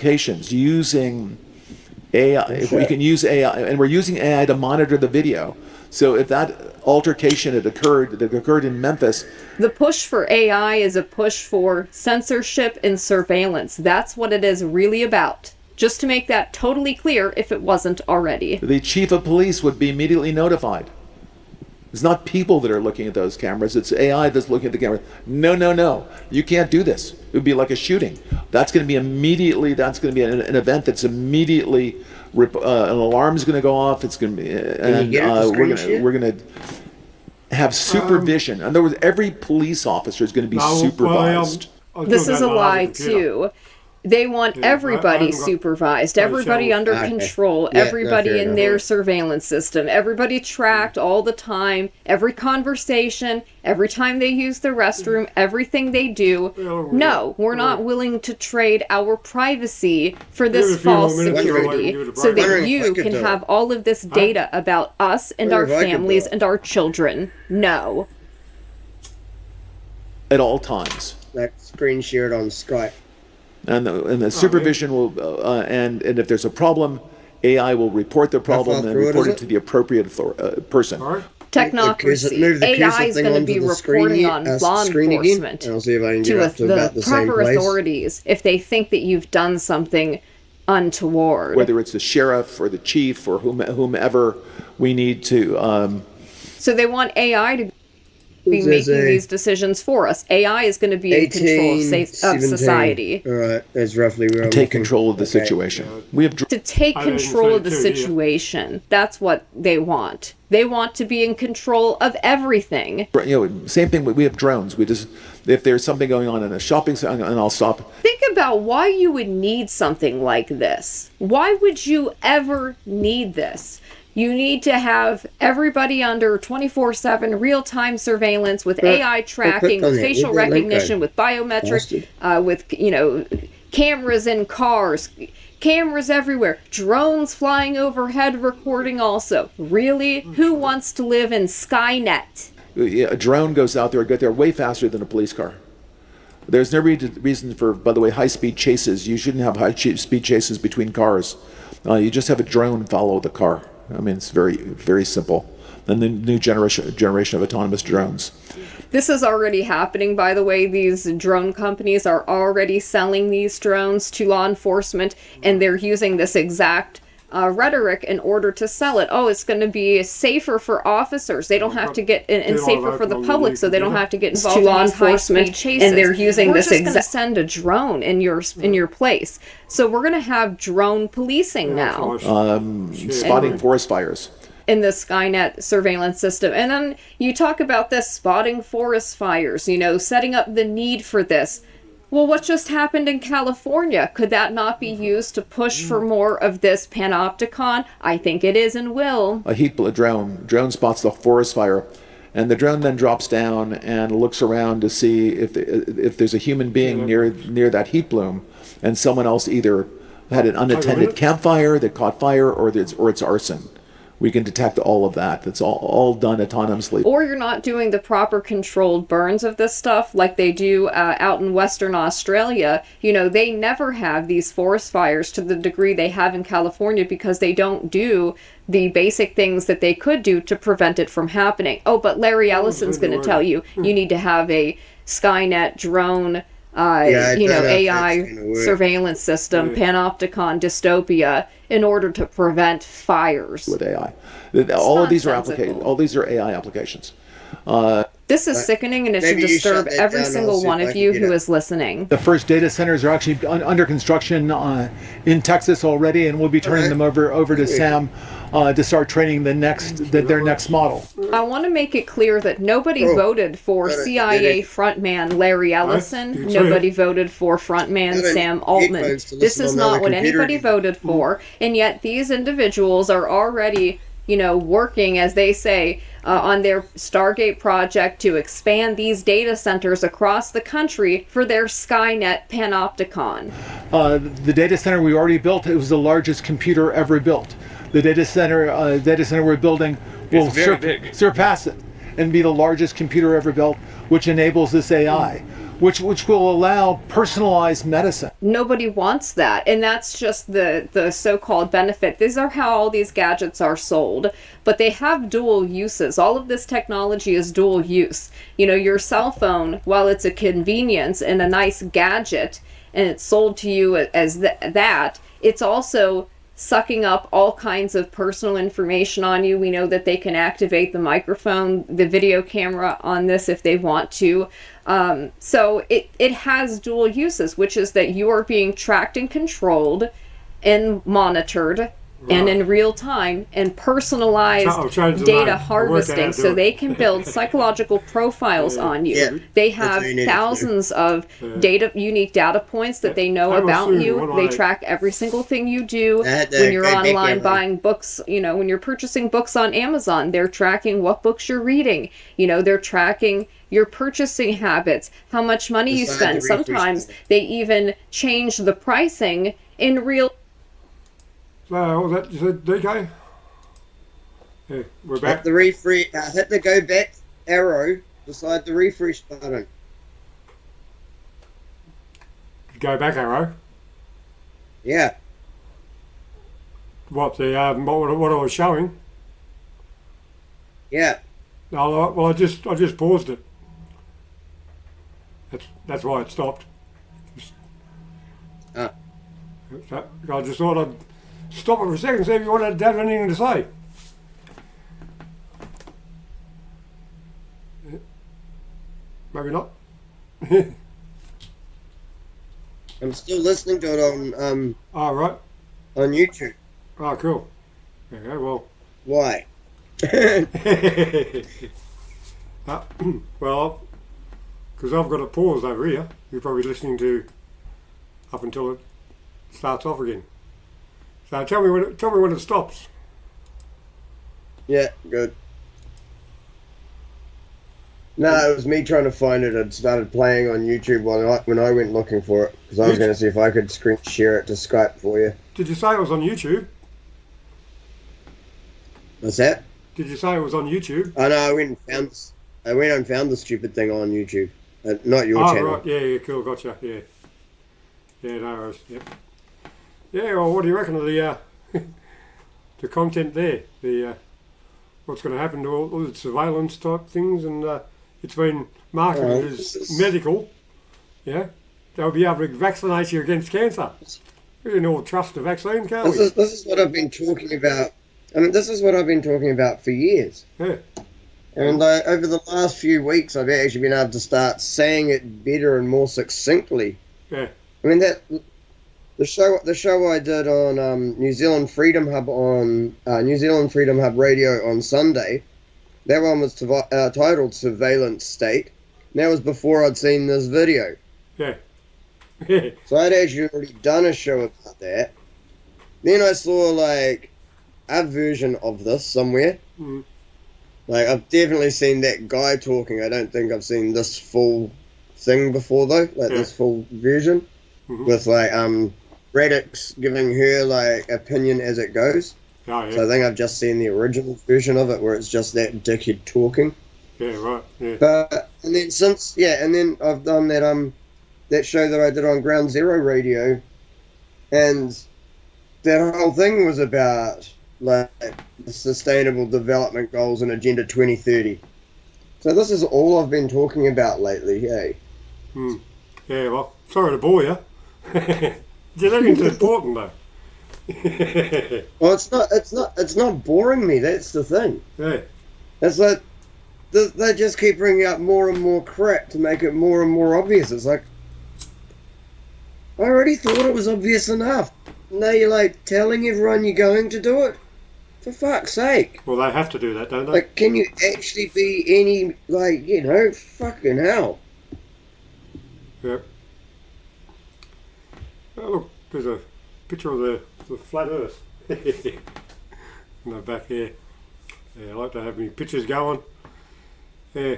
Using AI, if we can use AI, and we're using AI to monitor the video. So if that altercation that occurred in Memphis. The push for AI is a push for censorship and surveillance. That's what it is really about. Just to make that totally clear if it wasn't already. The chief of police would be immediately notified. It's not people that are looking at those cameras. It's AI that's looking at the camera. No. You can't do this. It would be like a shooting. That's going to be an event that's immediately, an alarm is going to go off. It's going to be, and we're going to have supervision. In other words, every police officer is going to be supervised. This is a lie too. They want everybody supervised, everybody under control, everybody in their surveillance system, everybody tracked all the time, every conversation, every time they use the restroom, everything they do. No, we're not willing to trade our privacy for this false security so that you can have all of this data about us and our families and our children. No. At all times. That screen shared on Skype. And the supervision will, and if there's a problem, AI will report the problem and report it to the appropriate person. Technocracy. AI is going to be reporting on law enforcement to the proper authorities if they think that you've done something untoward. Whether it's the sheriff or the chief or whomever we need to. So they want AI to be making these decisions for us. AI is going to be in control of society. All right, that's roughly where I'm take control of the situation. We have to take control of the situation. That's what they want. They want to be in control of everything. Same thing. We have drones. If there's something going on in a shopping center, and I'll stop. Think about why you would need something like this. Why would you ever need this? You need to have everybody under 24/7 real-time surveillance with AI tracking, with facial recognition, with biometric, with cameras in cars, cameras everywhere, drones flying overhead recording also. Really? Who wants to live in Skynet? A drone goes out there, get there way faster than a police car. There's no reason for, by the way, high-speed chases. You shouldn't have high-speed chases between cars. You just have a drone follow the car. I mean, it's very, very simple. And the new generation of autonomous drones. This is already happening, by the way. These drone companies are already selling these drones to law enforcement, and they're using this exact rhetoric in order to sell it. Oh, it's going to be safer for officers. They don't have to get and safer for the public, so they don't have to get involved in law enforcement chases. And they're using this exact. Send a drone in your place. So we're going to have drone policing now. Spotting forest fires. In the Skynet surveillance system. And then you talk about this spotting forest fires, setting up the need for this. Well, what just happened in California? Could that not be used to push for more of this panopticon? I think it is and will. A heat drone spots the forest fire, and the drone then drops down and looks around to see if there's a human being near that heat bloom, and someone else either had an unattended campfire that caught fire, or it's arson. We can detect all of that. That's all done autonomously. Or you're not doing the proper controlled burns of this stuff like they do out in Western Australia. They never have these forest fires to the degree they have in California because they don't do the basic things that they could do to prevent it from happening. Oh, but Larry Ellison's going to tell you need to have a Skynet drone AI surveillance system, panopticon dystopia, in order to prevent fires. With AI. All of these are AI applications. This is sickening, and it should disturb every single one of you who is listening. The first data centers are actually under construction in Texas already, and we'll be turning them over to Sam to start training their next model. I want to make it clear that nobody voted for CIA frontman Larry Ellison. Nobody voted for frontman Sam Altman. This is not what anybody voted for, and yet these individuals are already, working, as they say, on their Stargate project to expand these data centers across the country for their Skynet panopticon. The data center we already built, it was the largest computer ever built. The data center we're building will surpass it and be the largest computer ever built, which enables this AI, which will allow personalized medicine. Nobody wants that, and that's just the so-called benefit. These are how all these gadgets are sold, but they have dual uses. All of this technology is dual use. Your cell phone, while it's a convenience and a nice gadget, and it's sold to you as that, it's also sucking up all kinds of personal information on you. We know that they can activate the microphone, the video camera on this if they want to. So it has dual uses, which is that you are being tracked and controlled and monitored and in real time and personalized data harvesting, so they can build psychological profiles on you. Yeah, they have thousands of unique data points that they know about you. They track every single thing you do when you're online buying books. When you're purchasing books on Amazon, they're tracking what books you're reading. They're tracking your purchasing habits, how much money you spend. Sometimes they even change the pricing in real. So, was that DK? Yeah, we're back. Hit the go back arrow beside the refresh button. Go back arrow? Yeah. What, what I was showing? Yeah. No, well, I just paused it. That's why it stopped. I just thought I'd stop it for a second and see if you wanted to have anything to say. Maybe not. I'm still listening to it on right. On YouTube. Oh, cool. Yeah, well. Why? Well, because I've got it paused over here. You're probably listening to up until it starts off again. So tell me when it stops. Yeah, good. No, it was me trying to find it. It started playing on YouTube when I went looking for it, because I was going to see if I could screen share it to Skype for you. Did you say it was on YouTube? What's that? Did you say it was on YouTube? Oh no, I went and found. I went and found the stupid thing on YouTube. Not your channel. Right. Yeah, cool. Gotcha. Yeah. Yeah, no worries. Yep. Yeah, well, what do you reckon of the the content there? The what's going to happen to all the surveillance type things, and it's been marketed as medical. Yeah, they'll be able to vaccinate you against cancer. We can all trust the vaccine, can't we? This is what I've been talking about. I mean, this is what I've been talking about for years. Yeah. And over the last few weeks, I've actually been able to start saying it better and more succinctly. Yeah. I mean, the show I did on New Zealand Freedom Hub on New Zealand Freedom Hub Radio on Sunday, that one was titled Surveillance State. And that was before I'd seen this video. Yeah. So I'd actually already done a show about that. Then I saw like a version of this somewhere. Mm. Like, I've definitely seen that guy talking. I don't think I've seen this full thing before, though. Like, this full version. Mm-hmm. With, like, Radix giving her, like, opinion as it goes. Oh, yeah. So I think I've just seen the original version of it, where it's just that dickhead talking. Yeah, right. Yeah. But, and then I've done that show that I did on Ground Zero Radio. And that whole thing was about, like, the Sustainable Development Goals and Agenda 2030. So this is all I've been talking about lately, hey? Hmm. Yeah, well, sorry to bore you. Do you think it's important, though? Well, it's not boring me, that's the thing. Yeah. It's like, they just keep bringing up more and more crap to make it more and more obvious. It's like, I already thought it was obvious enough. Now you're, like, telling everyone you're going to do it? For fuck's sake. Well, they have to do that, don't they? Like, can you actually be any, like, you know, fucking hell? Yep. Oh, look, there's a picture of the flat earth. In the back here. Yeah, I like to have my pictures going. Yeah.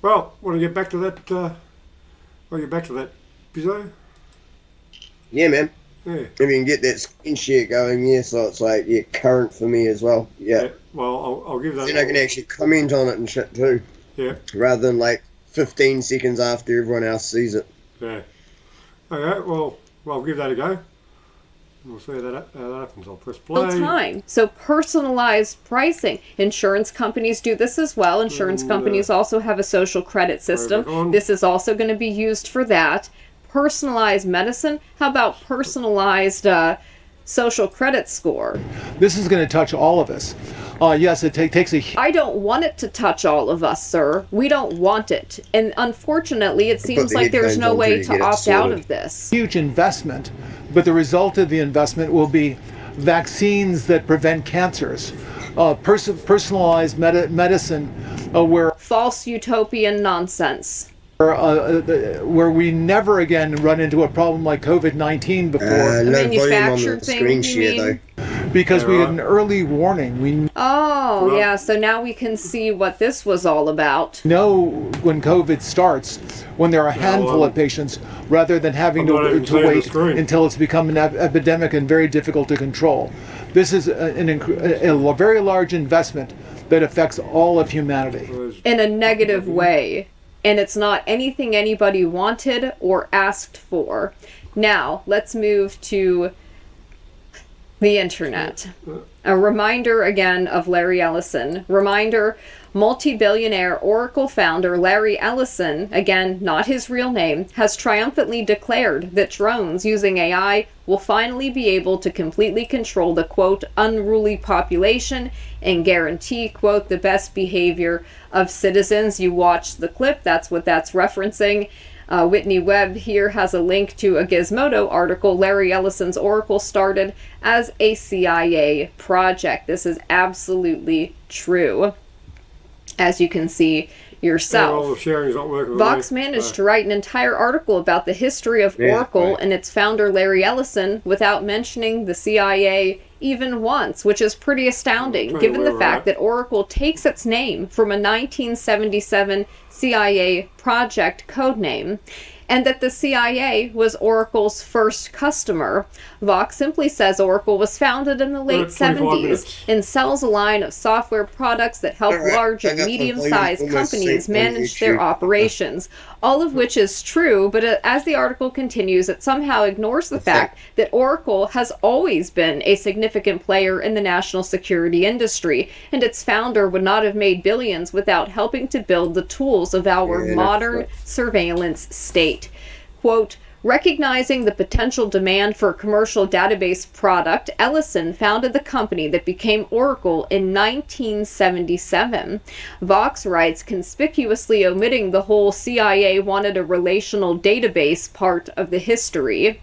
Well, want to get back to that, Bizzo? Yeah, man. Yeah. If you can get that screen share going, yeah, so it's like, yeah, current for me as well. Yeah. Well, I'll give that. Then I can actually comment on it and shit too. Yeah. Rather than like 15 seconds after everyone else sees it. Yeah. Okay, well, I'll give that a go. We'll see how that happens. I'll press play. Real time. So personalized pricing. Insurance companies do this as well. Insurance companies also have a social credit system. This is also going to be used for that. Personalized medicine. How about personalized social credit score? This is going to touch all of us. Yes, it takes a... I don't want it to touch all of us, sir. We don't want it. And unfortunately, it seems like there's no way to opt out of this. Huge investment, but the result of the investment will be vaccines that prevent cancers, personalized medicine where... False utopian nonsense. Where we never again run into a problem like COVID-19 before. No manufactured thing, because we had an early warning. Yeah, so now we can see what this was all about. Know when COVID starts, when there are a handful of patients, rather than having to wait until it's become an epidemic and very difficult to control. This is a very large investment that affects all of humanity. In a negative way. And it's not anything anybody wanted or asked for. Now, let's move to the internet. A reminder again of Larry Ellison. Reminder, multi-billionaire Oracle founder Larry Ellison, again, not his real name, has triumphantly declared that drones using AI will finally be able to completely control the, quote, unruly population and guarantee, quote, the best behavior of citizens. You watch the clip, that's what that's referencing. Whitney Webb here has a link to a Gizmodo article. Larry Ellison's Oracle started as a CIA project. This is absolutely true, as you can see yourself. Vox managed to write an entire article about the history of Oracle and its founder Larry Ellison without mentioning the CIA even once, which is pretty astounding given the fact that Oracle takes its name from a 1977 CIA project codename. and that the CIA was Oracle's first customer. Vox simply says Oracle was founded in the late 70s and sells a line of software products that help large and medium-sized companies manage their operations, all of which is true, but as the article continues, it somehow ignores the fact that Oracle has always been a significant player in the national security industry, and its founder would not have made billions without helping to build the tools of our modern surveillance state. Quote, recognizing the potential demand for a commercial database product, Ellison founded the company that became Oracle in 1977. Vox writes, conspicuously omitting the whole CIA wanted a relational database part of the history.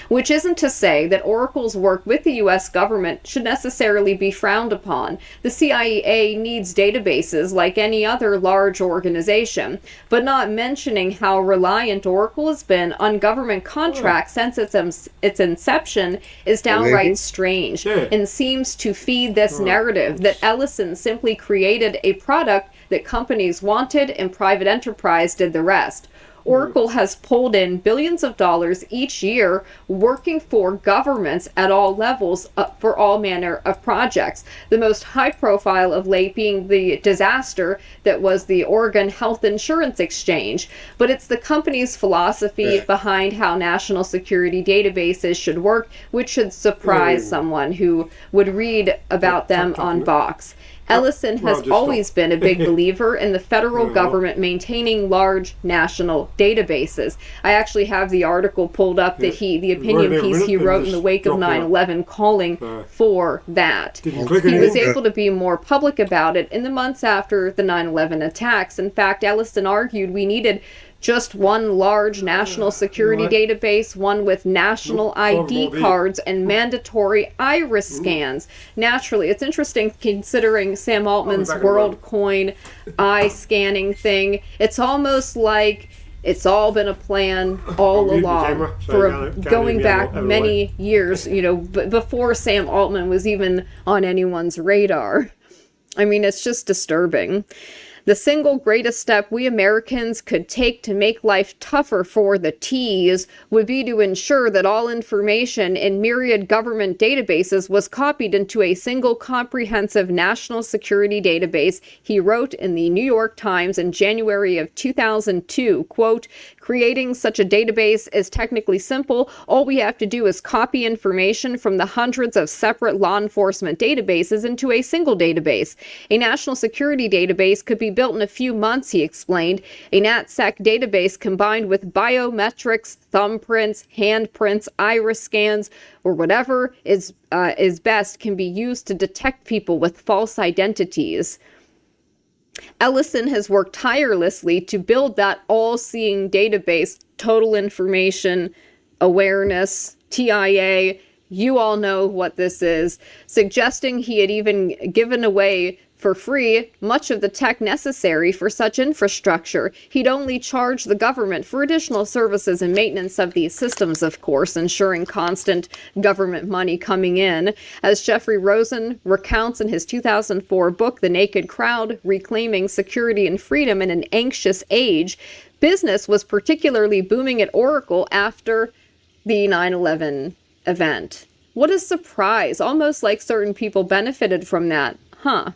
Which isn't to say that Oracle's work with the U.S. government should necessarily be frowned upon. The CIA needs databases like any other large organization, but not mentioning how reliant Oracle has been on government contracts since its inception is downright strange and seems to feed this narrative that Ellison simply created a product that companies wanted and private enterprise did the rest. Oracle has pulled in billions of dollars each year working for governments at all levels for all manner of projects. The most high profile of late being the disaster that was the Oregon Health Insurance Exchange. But it's the company's philosophy behind how national security databases should work, which should surprise someone who would read about them on Vox. Ellison has always been a big believer in the federal government maintaining large national databases. I actually have the article pulled up that the opinion piece he wrote in the wake of 9/11 calling for that. He was able to be more public about it in the months after the 9/11 attacks. In fact, Ellison argued we needed just one large national security database, one with national ID cards and mandatory iris scans. Naturally, it's interesting considering Sam Altman's WorldCoin eye scanning thing. It's almost like it's all been a plan all along for going back many years, before Sam Altman was even on anyone's radar. I mean, it's just disturbing. The single greatest step we Americans could take to make life tougher for the T's would be to ensure that all information in myriad government databases was copied into a single comprehensive national security database, he wrote in the New York Times in January of 2002, quote, creating such a database is technically simple. All we have to do is copy information from the hundreds of separate law enforcement databases into a single database. A national security database could be built in a few months, he explained. A NatSec database combined with biometrics, thumbprints, handprints, iris scans, or whatever is best can be used to detect people with false identities. Ellison has worked tirelessly to build that all-seeing database, total information, awareness, TIA. You all know what this is, suggesting he had even given away for free much of the tech necessary for such infrastructure. He'd only charge the government for additional services and maintenance of these systems, of course, ensuring constant government money coming in. As Jeffrey Rosen recounts in his 2004 book, The Naked Crowd, Reclaiming Security and Freedom in an Anxious Age, business was particularly booming at Oracle after the 9/11 event. What a surprise, almost like certain people benefited from that, huh?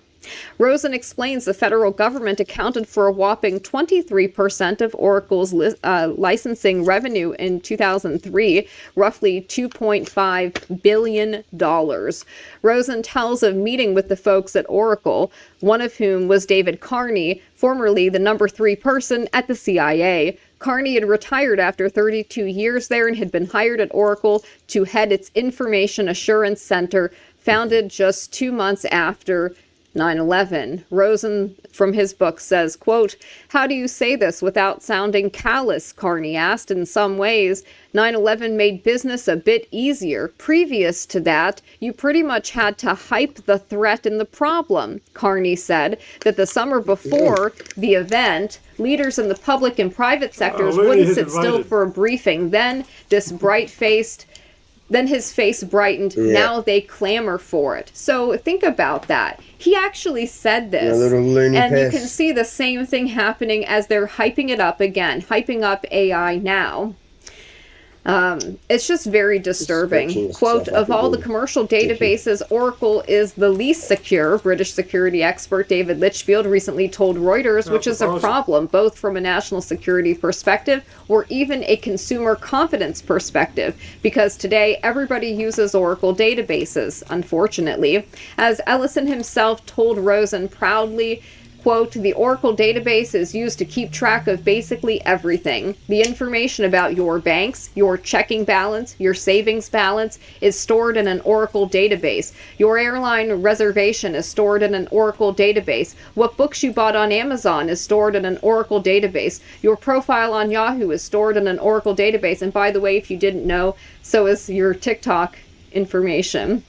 Rosen explains the federal government accounted for a whopping 23% of Oracle's licensing revenue in 2003, roughly $2.5 billion. Rosen tells of meeting with the folks at Oracle, one of whom was David Carney, formerly the number 3 person at the CIA. Carney had retired after 32 years there and had been hired at Oracle to head its Information Assurance Center, founded just 2 months after 9/11. Rosen, from his book, says, quote, how do you say this without sounding callous, Carney asked. In some ways, 9/11 made business a bit easier. Previous to that, you pretty much had to hype the threat and the problem. Carney said that the summer before the event, leaders in the public and private sectors wouldn't sit still for a briefing. Then this bright-faced Then his face brightened. Yeah. Now they clamor for it. So think about that. He actually said this. little loony And you piss. can see the same thing happening as they're hyping it up again, hyping up AI now. It's just very disturbing. Quote, of all the commercial databases, Oracle is the least secure, British security expert David Litchfield recently told Reuters, which is a problem both from a national security perspective or even a consumer confidence perspective, because today everybody uses Oracle databases, unfortunately. As Ellison himself told Rosen proudly, quote, the Oracle database is used to keep track of basically everything. The information about your banks, your checking balance, your savings balance is stored in an Oracle database. Your airline reservation is stored in an Oracle database. What books you bought on Amazon is stored in an Oracle database. Your profile on Yahoo is stored in an Oracle database. And by the way, if you didn't know, so is your TikTok information.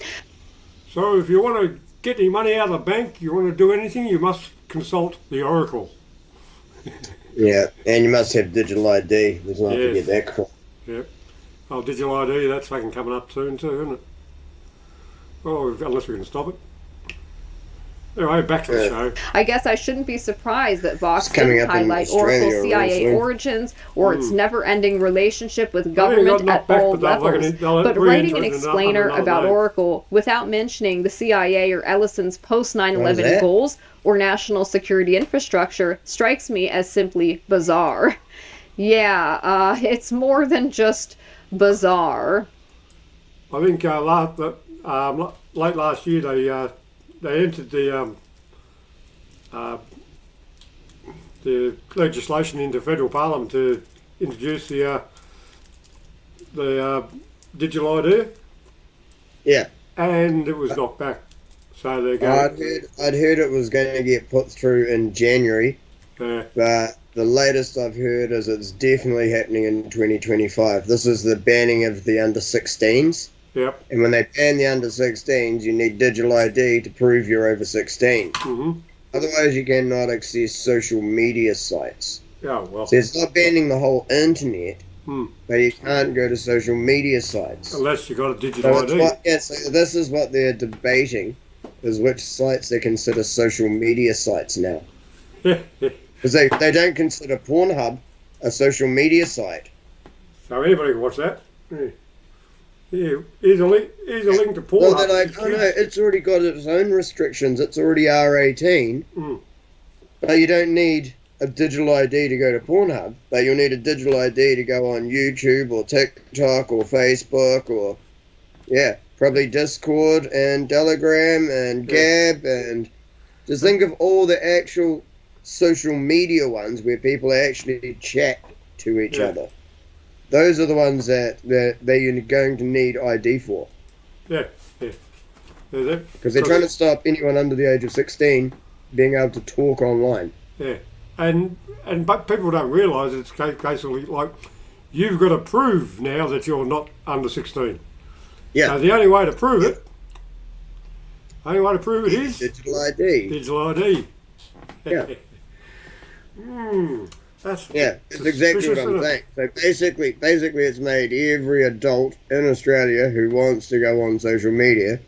So if you want to get any money out of the bank, you want to do anything, you must consult the Oracle. Yeah, and you must have digital ID. There's not to get that crap. Yep. Oh, digital ID, that's fucking coming up soon too, isn't it? Oh, unless we can stop it. Anyway, back to the show. I guess I shouldn't be surprised that Vox coming didn't up in highlight Australia Oracle's CIA eventually. origins or its never-ending relationship with got government knocked at back, all but they'll levels. they'll But re-enter writing an it explainer another about day. Oracle without mentioning the CIA or Ellison's post-9/11 that? goals or national security infrastructure strikes me as simply bizarre. Yeah, it's more than just bizarre. I think late last year they entered the legislation into federal parliament to introduce the digital ID, Yeah. and it was knocked back. So they're going. I'd heard it was going to get put through in January, but the latest I've heard is it's definitely happening in 2025. This is the banning of the under-16s. Yep. And when they ban the under-16s, you need digital ID to prove you're over 16. Mm-hmm. Otherwise, you cannot access social media sites. Yeah, well. So it's not banning the whole internet, but you can't go to social media sites. Unless you got a digital So, ID. so this is what they're debating, is which sites they consider social media sites now. Because they don't consider Pornhub a social media site. So anybody can watch that. Yeah, here's a link to Pornhub. Well, they're like, oh no, it's already got its own restrictions. It's already R18. But you don't need a digital ID to go to Pornhub. But you'll need a digital ID to go on YouTube or TikTok or Facebook or, probably Discord and Telegram and Gab. And just think of all the actual social media ones where people actually chat to each other. Those are the ones that you're going to need ID for. Yeah. Because they're trying to stop anyone under the age of 16 being able to talk online. Yeah. But people don't realise it's basically like you've got to prove now that you're not under 16. Yeah. So the only way to prove it is digital ID. Digital ID. Yeah. That's exactly what I'm saying. So basically it's made every adult in Australia who wants to go on social media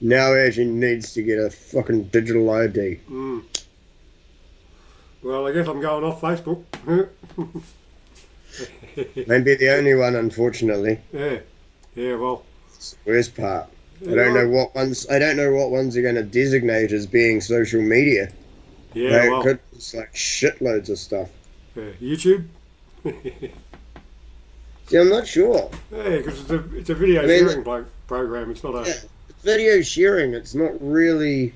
now actually needs to get a fucking digital ID. Well, I guess I'm going off Facebook. Won't be the only one, unfortunately. Yeah, well. It's the worst part. I don't know what ones are going to designate as being social media. Yeah, well. It's like shitloads of stuff. YouTube? See, I'm not sure. Yeah, because it's a video sharing program. It's not a... It's video sharing. It's not really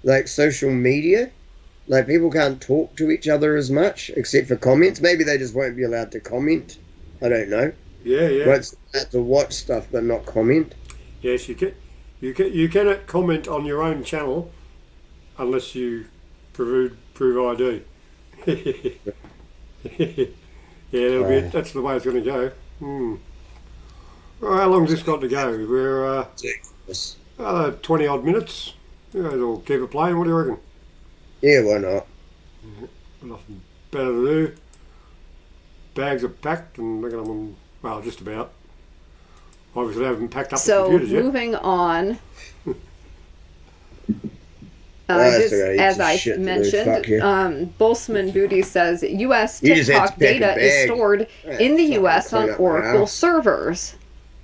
like social media. Like, people can't talk to each other as much, except for comments. Maybe they just won't be allowed to comment. I don't know. Yeah. Well, it's allowed to watch stuff, but not comment. Yes, you can. You cannot comment on your own channel unless you prove ID. That's the way it's going to go. Well, how long's this got to go? We're 20 odd minutes. We'll keep it playing. What do you reckon? Yeah, why not? Nothing better to do. Bags are packed and we're going to, well, just about. Obviously, they haven't packed up the So computers yet. moving on. That's This, okay, as it's I shit to do, mentioned, fuck you. Boltzmann Booty says U.S. You just had to TikTok pack a data is bag. stored in the U.S. on clean up my Oracle house. servers.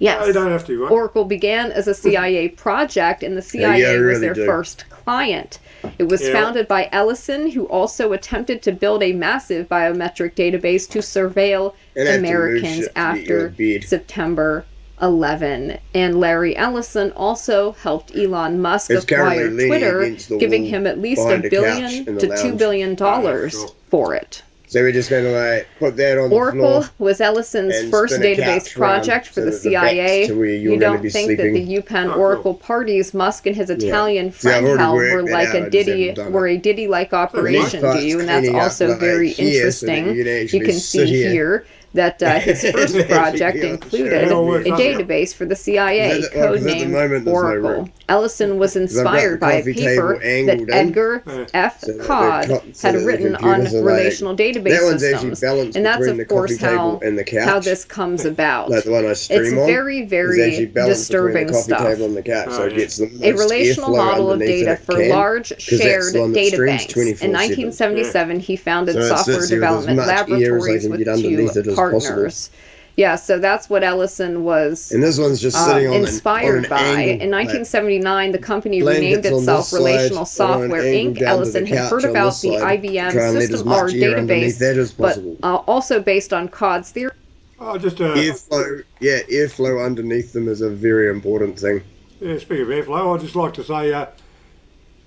Yes. They don't have to, right? Oracle began as a CIA project, and the CIA yeah, was really their do. first client. It was Yeah. founded by Ellison, who also attempted to build a massive biometric database to surveil And have to move Americans shit to get you a after bid. September 11. And Larry Ellison also helped Elon Musk It's currently acquire leaning Twitter, against the giving wall him at least behind $1 a billion couch in the to $2 lounge. billion sure. for it. So we're just going to like put that on the Oracle floor. was Ellison's and first spin a database couch around project for so the that the back's CIA. to where you're You gonna don't be think that sleeping. the UPenn Oh, cool. Oracle parties, Musk and his Italian See, I've friend already held worked were that like out, I a just Diddy, haven't done were it. a Diddy-like operation, Most do you? And parts that's cleaning up also like very here so that interesting. you'd You actually can sit see here that his first Actually project be able to show included it all a works out. database for the CIA, Because at the codenamed moment there's no Oracle. room. Ellison was I've got inspired the by a coffee paper table angled that in, Edgar F. so that the Codd so had that the written on computers are like- relational database that one's actually systems. balanced And that's, between of the course, coffee table and the couch. how this comes about. Like the one I stream It's on very, is very actually balanced between disturbing the coffee stuff. table and the couch, so Oh, it gets the most A relational airflow model of underneath data it for can, large 'cause that's shared the one that data streams banks. 24/7. In 1977, he founded So it software sits here with as development much air as I laboratories can with get underneath two it as possible. partners. Yeah, so that's what Ellison was And this one's just sitting on inspired an by. angle, In 1979, the company blankets renamed on itself this Relational side, and on an Software angle Inc. down to Ellison the had couch heard on about this the side, IBM try and let as System much R air underneath database, that as but possible. also based on Codd's theory. Oh, just airflow underneath them is a very important thing. yeah, speaking of airflow, I'd just like to say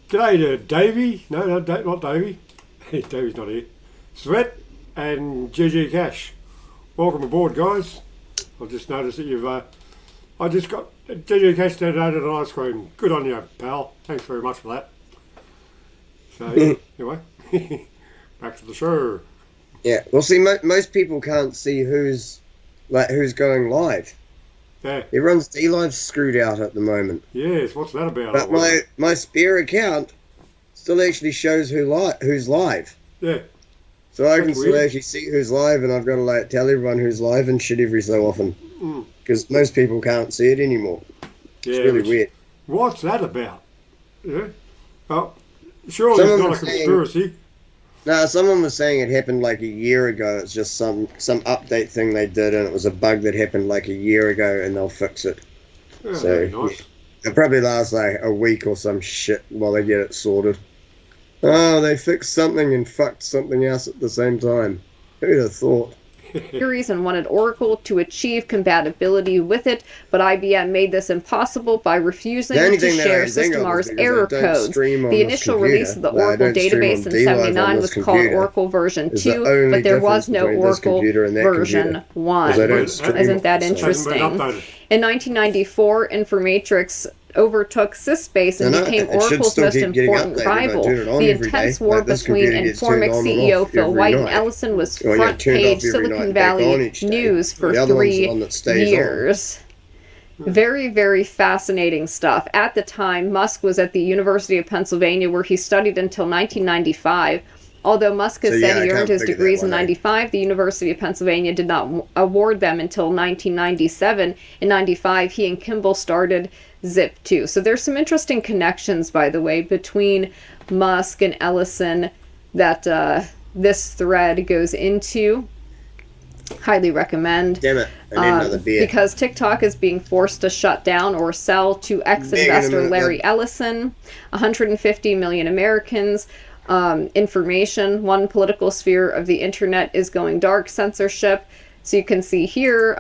g'day to Davey. No, not Davey. Davey's not here. Svet and GG Cash. Welcome aboard, guys. I've just noticed that you've... I just got... GG Cash donated an ice cream. Good on you, pal. Thanks very much for that. So, yeah, anyway. Back to the show. Yeah, well, see, most people can't see who's going live. Yeah. Everyone's D-Live's screwed out at the moment. Yes, what's that about? But my spare account still actually shows who's live. Yeah. So I can That's still weird. actually see who's live, and I've got to like tell everyone who's live and shit every so often. Because most people can't see it anymore. Yeah, It's really weird. What's that about? Yeah. Well, surely Someone it's not a was saying- conspiracy. No, someone was saying it happened like a year ago. It's just some update thing they did, and it was a bug that happened like a year ago, and they'll fix it. Yeah, So, very nice. yeah. It'll probably last like a week or some shit while they get it sorted. Oh, they fixed something and fucked something else at the same time. Who'd have thought? Series and wanted Oracle to achieve compatibility with it, but IBM made this impossible by refusing The only to thing that I share can think of is System-R's because I error don't codes. stream on The this initial computer. release of the No, I Oracle don't stream database on in D-Live on 79 this was called computer. Oracle version Is the 2, only but there was difference no between this computer Oracle and that version computer. 1. 'Cause I don't stream Isn't that it, so- interesting? Hasn't been updated. In 1994, Informatrix overtook Syspace and No, became it should Oracle's still most keep getting important updated. I rival. turn it on The every intense day. war Like, this between computer gets turned Informix on and CEO off Phil every White and night. Ellison was Well, yeah, front turned off page every Silicon night, back on Valley each day. news for The other one's the 3 one that stays on. years. Very, very fascinating stuff. At the time, Musk was at the University of Pennsylvania, where he studied until 1995. Although Musk has So, said yeah, he I earned can't his figure that degrees in one out. 95, the University of Pennsylvania did not award them until 1997. In 95, he and Kimball started Zip2. So there's some interesting connections, by the way, between Musk and Ellison that this thread goes into. Highly recommend. Damn it, I need another beer. Because TikTok is being forced to shut down or sell to ex-investor Larry Ellison, 150 million Americans. Information, one political sphere of the internet is going dark, censorship. So you can see here,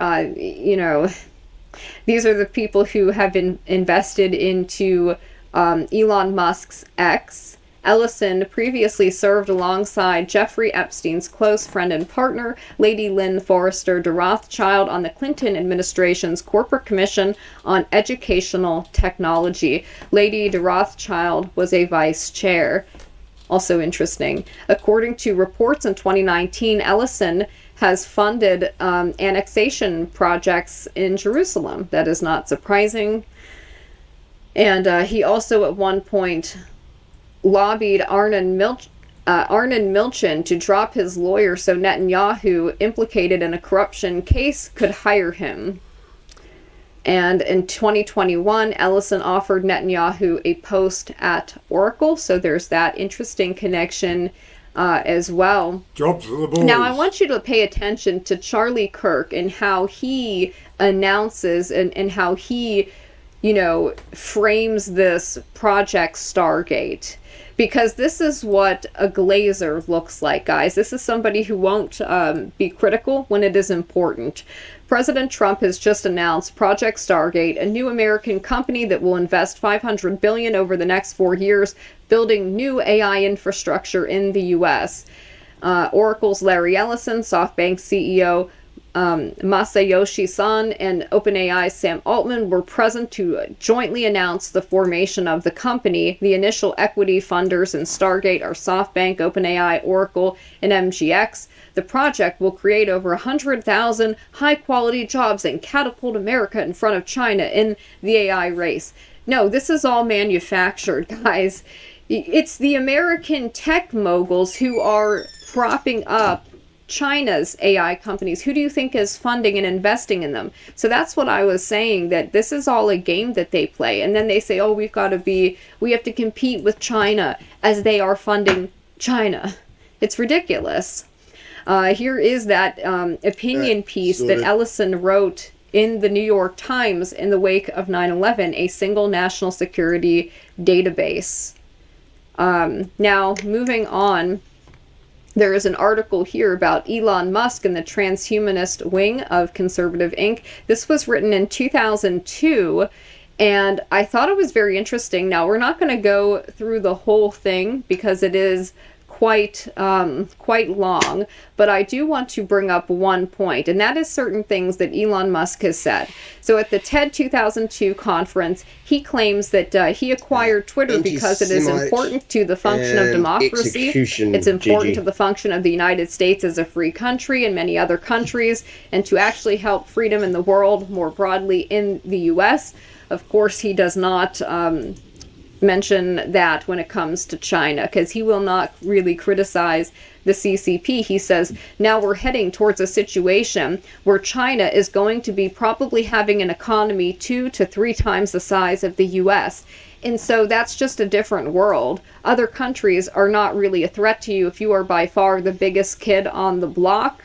these are the people who have been invested into Elon Musk's X. Ellison previously served alongside Jeffrey Epstein's close friend and partner, Lady Lynn Forrester de Rothschild, on the Clinton administration's Corporate Commission on Educational Technology. Lady de Rothschild was a vice chair. Also interesting. According to reports in 2019, Ellison has funded annexation projects in Jerusalem. That is not surprising. And he also at one point lobbied Arnon Milchan to drop his lawyer so Netanyahu, implicated in a corruption case, could hire him. And in 2021, Ellison offered Netanyahu a post at Oracle. So there's that interesting connection as well. Jobs for the boys. Now, I want you to pay attention to Charlie Kirk and how he announces and how he, frames this Project Stargate. Because this is what a glazer looks like, guys. This is somebody who won't be critical when it is important. President Trump has just announced Project Stargate, a new American company that will invest $500 billion over the next 4 years, building new AI infrastructure in the U.S. Oracle's Larry Ellison, SoftBank's CEO Masayoshi Son, and OpenAI's Sam Altman were present to jointly announce the formation of the company. The initial equity funders in Stargate are SoftBank, OpenAI, Oracle, and MGX. The project will create over 100,000 high-quality jobs and catapult America in front of China in the AI race. No, this is all manufactured, guys. It's the American tech moguls who are propping up China's AI companies. Who do you think is funding and investing in them? So that's what I was saying, that this is all a game that they play. And then they say, oh, we have to compete with China as they are funding China. It's ridiculous. Here is that opinion piece that Ellison wrote in the New York Times in the wake of 9/11, a single national security database. Now, moving on, there is an article here about Elon Musk and the transhumanist wing of Conservative Inc. This was written in 2002, and I thought it was very interesting. Now, we're not going to go through the whole thing because it is quite long, but I do want to bring up one point, and that is certain things that Elon Musk has said. So at the TED 2002 conference, he claims that he acquired Twitter because it is important to the function of democracy. It's important to the function of the United States as a free country and many other countries, and to actually help freedom in the world more broadly in the U.S. Of course, he does not mention that when it comes to China, because he will not really criticize the CCP. He says, now we're heading towards a situation where China is going to be probably having an economy 2 to 3 times the size of the US. And so that's just a different world. Other countries are not really a threat to you if you are by far the biggest kid on the block.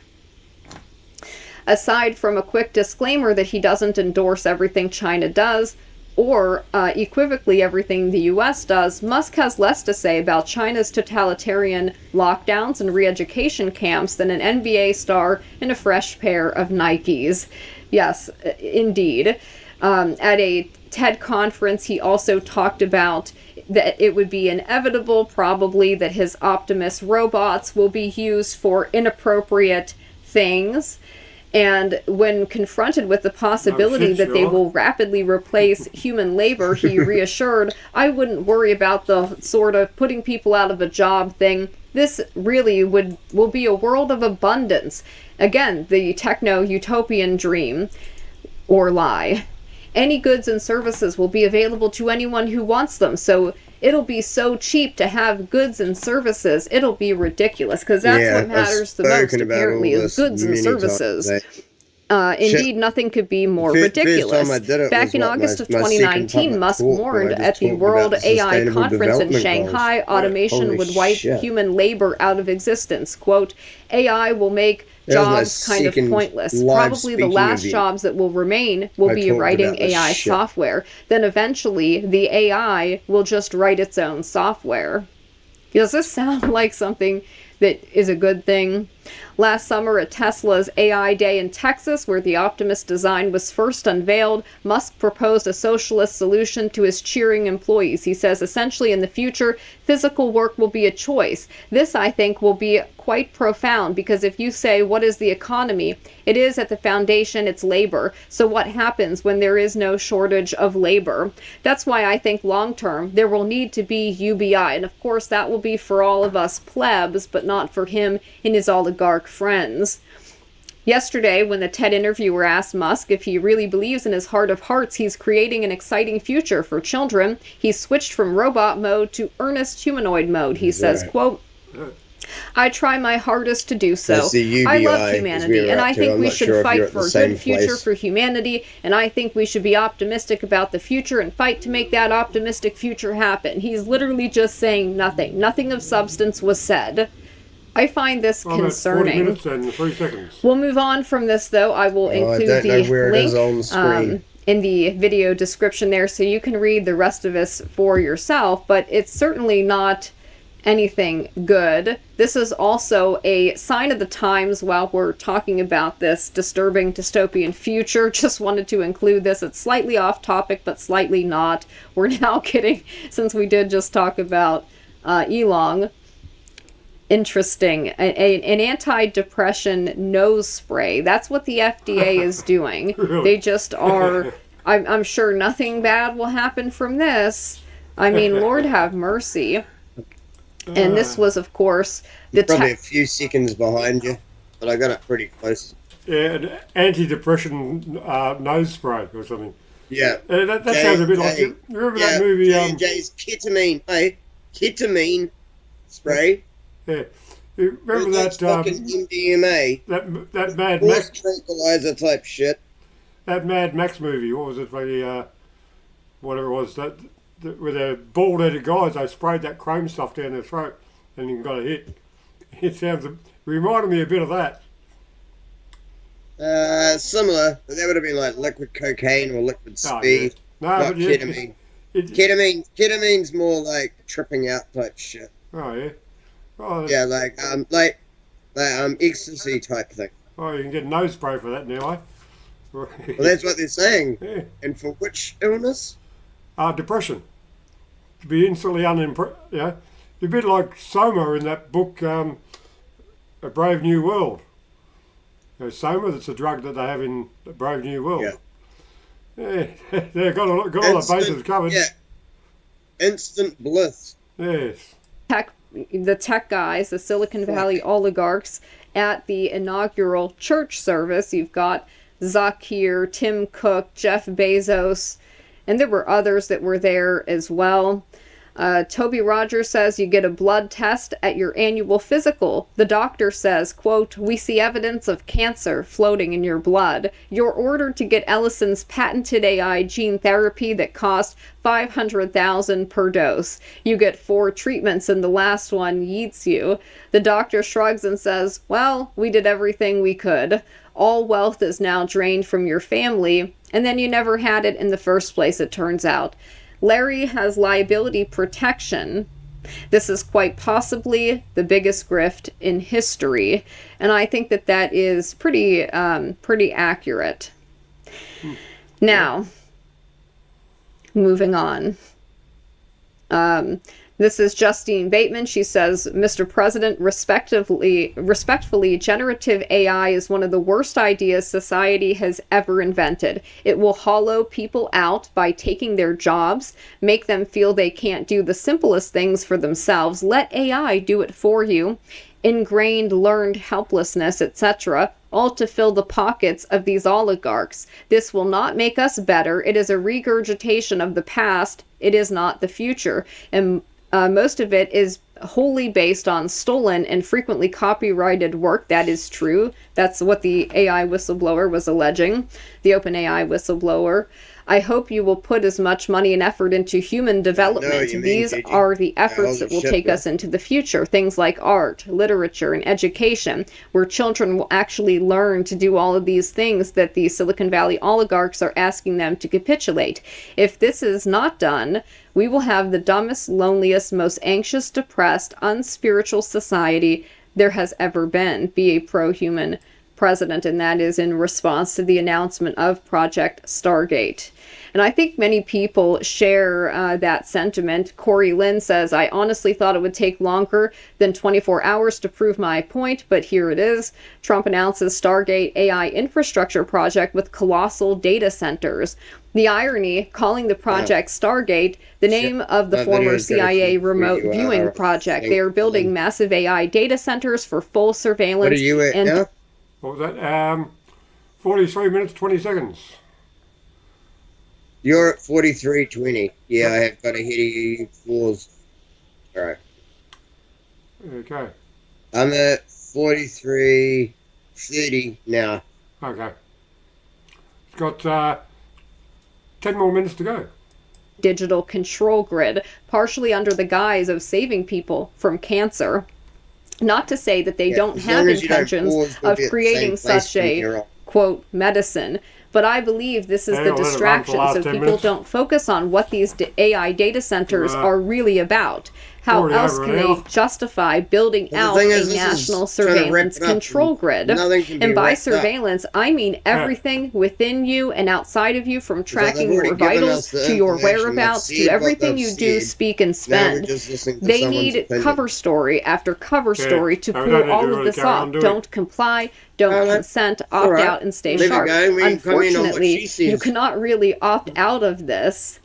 Aside from a quick disclaimer that he doesn't endorse everything China does, or equivocally everything the U.S. does, Musk has less to say about China's totalitarian lockdowns and re-education camps than an NBA star and a fresh pair of Nikes. Yes, indeed. At a TED conference, he also talked about that it would be inevitable, probably, that his Optimus robots will be used for inappropriate things. And when confronted with the possibility that they will rapidly replace human labor, he reassured, I wouldn't worry about the sort of putting people out of a job thing. This really will be a world of abundance. Again, the techno-utopian dream or lie. Any goods and services will be available to anyone who wants them. So it'll be so cheap to have goods and services, it'll be ridiculous, because that's what matters the most, apparently, is goods and services. Indeed, nothing could be more ridiculous. Back in August of 2019, Musk warned at the World AI Conference in Shanghai, automation would wipe human labor out of existence. Quote, AI will make jobs kind of pointless. Probably the last jobs that will remain will be writing AI software. Then eventually the AI will just write its own software. Does this sound like something that is a good thing? Last summer at Tesla's AI Day in Texas, where the Optimus design was first unveiled, Musk proposed a socialist solution to his cheering employees. He says, essentially, in the future, physical work will be a choice. This, I think, will be quite profound, because if you say, what is the economy? It is at the foundation, it's labor. So what happens when there is no shortage of labor? That's why I think long-term, there will need to be UBI. And of course, that will be for all of us plebs, but not for him and his oligarch friends. Yesterday, when the TED interviewer asked Musk if he really believes in his heart of hearts he's creating an exciting future for children, he switched from robot mode to earnest humanoid mode. He says, quote, I try my hardest to do so. That's the UBI, I love as we humanity, were and up I to. think I'm we not should sure if fight you're at for the a same good future place. for humanity, and I think we should be optimistic about the future and fight to make that optimistic future happen. He's literally just saying nothing. Nothing of substance was said. I find this concerning. 40 minutes and 3 seconds. We'll move on from this, though. I will include I don't know where the it is on the link screen. in the video description there, so you can read the rest of this for yourself, but it's certainly not anything good. This is also a sign of the times while we're talking about this disturbing dystopian future. Just wanted to include this. It's slightly off topic, but slightly not. We're now getting, since we did just talk about Elon, interesting. An anti-depression nose spray. That's what the FDA is doing. Really? They just are, I'm sure nothing bad will happen from this. I mean, Lord have mercy. And this was, of course, the Probably a few seconds behind you, but I got it pretty close. Yeah, an anti-depression nose spray or something. Yeah. That sounds a bit like... You remember that movie... J&J's ketamine, hey? Ketamine spray. Yeah. You remember that... fucking MDMA. That Mad Horse Max... tranquilizer type shit. That Mad Max movie, what was it? Whatever it was, with the bald-headed guys, they sprayed that chrome stuff down their throat and you got a hit. It reminded me a bit of that. Similar, but that would have been like liquid cocaine or liquid speed. No, not but ketamine. Ketamine's more like tripping out type shit. Oh yeah. Oh, yeah, like ecstasy type thing. Oh, you can get a nose spray for that now, eh? Well, that's what they're saying. Yeah. And for which illness? Depression. To be instantly yeah. A bit like Soma in that book, A Brave New World. Soma, that's a drug that they have in A Brave New World. Yeah. They've got all the bases covered. Yeah. Instant bliss. Yes. The tech guys, the Silicon Valley oligarchs, at the inaugural church service. You've got Zuck here, Tim Cook, Jeff Bezos, and there were others that were there as well. Toby Rogers says you get a blood test at your annual physical. The doctor says, quote, "We see evidence of cancer floating in your blood. You're ordered to get Ellison's patented AI gene therapy that cost $500,000 per dose. You get 4 treatments and the last one yeets you." The doctor shrugs and says, "Well, we did everything we could. All wealth is now drained from your family, and then you never had it in the first place, it turns out. Larry has liability protection. This is quite possibly the biggest grift in history." And I think that that is pretty accurate. Now, moving on. This is Justine Bateman. She says, "Mr. President, respectfully, generative AI is one of the worst ideas society has ever invented. It will hollow people out by taking their jobs, make them feel they can't do the simplest things for themselves. Let AI do it for you. Ingrained learned helplessness, etc., all to fill the pockets of these oligarchs. This will not make us better. It is a regurgitation of the past. It is not the future." And most of it is wholly based on stolen and frequently copyrighted work. That is true. That's what the AI whistleblower was alleging, the OpenAI whistleblower. "I hope you will put as much money and effort into human development. These are the efforts that will take us into the future. Things like art, literature, and education, where children will actually learn to do all of these things that the Silicon Valley oligarchs are asking them to capitulate. If this is not done, we will have the dumbest, loneliest, most anxious, depressed, unspiritual society there has ever been. Be a pro-human president." And that is in response to the announcement of Project Stargate. And I think many people share that sentiment. Corey Lynn says, "I honestly thought it would take longer than 24 hours to prove my point, but here it is. Trump announces Stargate AI infrastructure project with colossal data centers. The irony, calling the project Stargate the name of the former CIA remote viewing project. They are building massive AI data centers for full surveillance." What are you at now? What was that? 43 minutes, 20 seconds. You're at 43:20. Yeah, I have got ahead of you. Floors. All right. Okay. I'm at 43:30 now. Okay. It's got 10 more minutes to go. Digital control grid, partially under the guise of saving people from cancer. Not to say that they don't have intentions of creating such a, quote, medicine, but I believe this is the distraction so people don't focus on what these AI data centers are really about. How else can they justify building out a national surveillance control grid? And by surveillance, I mean everything within you and outside of you, from tracking your vitals to your whereabouts to everything you do, speak, and spend. They need cover story after cover story to pull all of this off. Don't comply, don't consent, opt out, and stay sharp. Unfortunately, you cannot really opt out of this.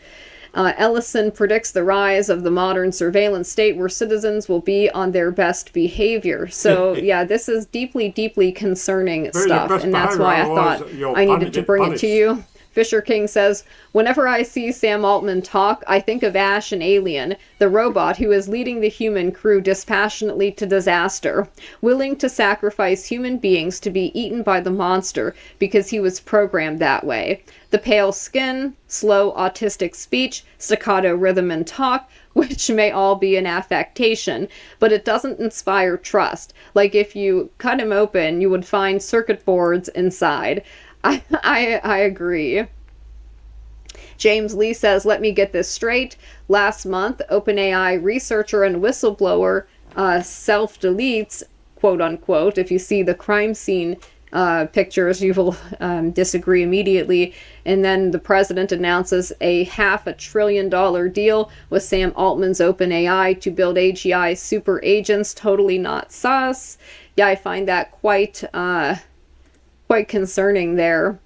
Ellison predicts the rise of the modern surveillance state where citizens will be on their best behavior. So, yeah, this is deeply, deeply concerning stuff, and that's why I thought I needed to bring it to you. Fisher King says, whenever I see Sam Altman talk, I think of Ash and Alien, the robot who is leading the human crew dispassionately to disaster, willing to sacrifice human beings to be eaten by the monster because he was programmed that way. The pale skin, slow autistic speech, staccato rhythm and talk, which may all be an affectation, but it doesn't inspire trust. Like if you cut him open, you would find circuit boards inside. I agree. James Lee says, let me get this straight. Last month, OpenAI researcher and whistleblower self-deletes, quote unquote. If you see the crime scene pictures, you will disagree immediately. And then the president announces a $500 billion deal with Sam Altman's OpenAI to build AGI super agents. Totally not sus. Yeah, I find that quite concerning there.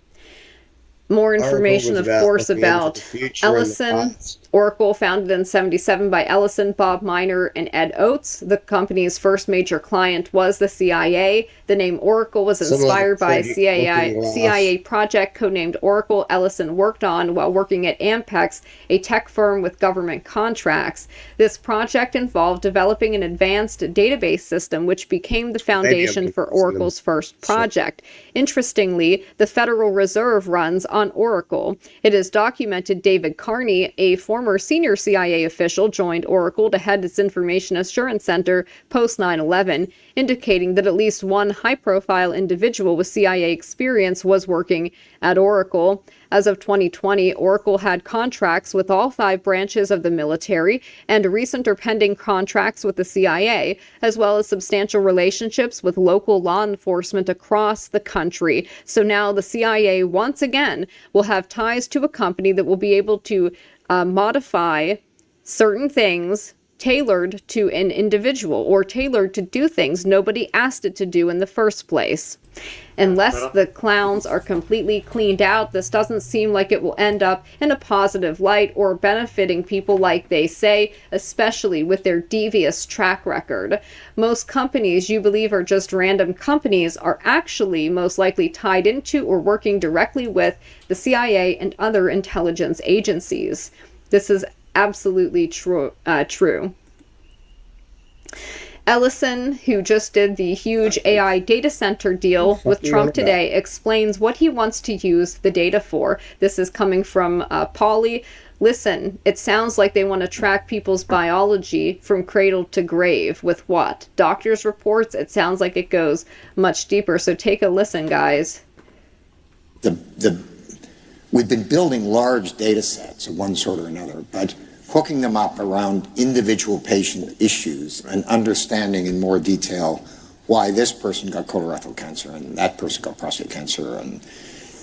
More information, of course, about Ellison. Oracle, founded in 1977 by Ellison, Bob Miner, and Ed Oates. The company's first major client was the CIA. The name Oracle was inspired by a CIA project codenamed Oracle Ellison worked on while working at Ampex, a tech firm with government contracts. This project involved developing an advanced database system which became the foundation for Oracle's first project. Interestingly, the Federal Reserve runs on Oracle. It is documented David Carney, a former senior CIA official, joined Oracle to head its Information Assurance Center post 9/11, indicating that at least one high-profile individual with CIA experience was working at Oracle. As of 2020, Oracle had contracts with all 5 branches of the military and recent or pending contracts with the CIA, as well as substantial relationships with local law enforcement across the country. So now the CIA, once again, will have ties to a company that will be able to modify certain things tailored to an individual or tailored to do things nobody asked it to do in the first place. Unless the clowns are completely cleaned out, this doesn't seem like it will end up in a positive light or benefiting people like they say, especially with their devious track record. Most companies you believe are just random companies are actually most likely tied into or working directly with the CIA and other intelligence agencies. This is absolutely true. Ellison, who just did the huge AI data center deal with Trump today, explains what he wants to use the data for. This is coming from Pauly. Listen, it sounds like they want to track people's biology from cradle to grave. With what? Doctors' reports? It sounds like it goes much deeper. So take a listen, guys. We've been building large data sets of one sort or another, but hooking them up around individual patient issues and understanding in more detail why this person got colorectal cancer and that person got prostate cancer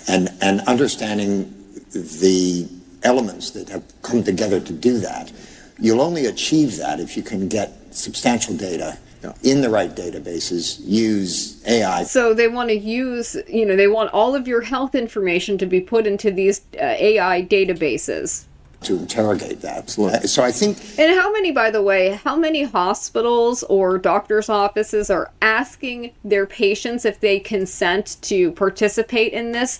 and understanding the elements that have come together to do that. You'll only achieve that if you can get substantial data in the right databases, use AI. So they want to use, they want all of your health information to be put into these AI databases. To interrogate that. So I think... And how many hospitals or doctors' offices are asking their patients if they consent to participate in this?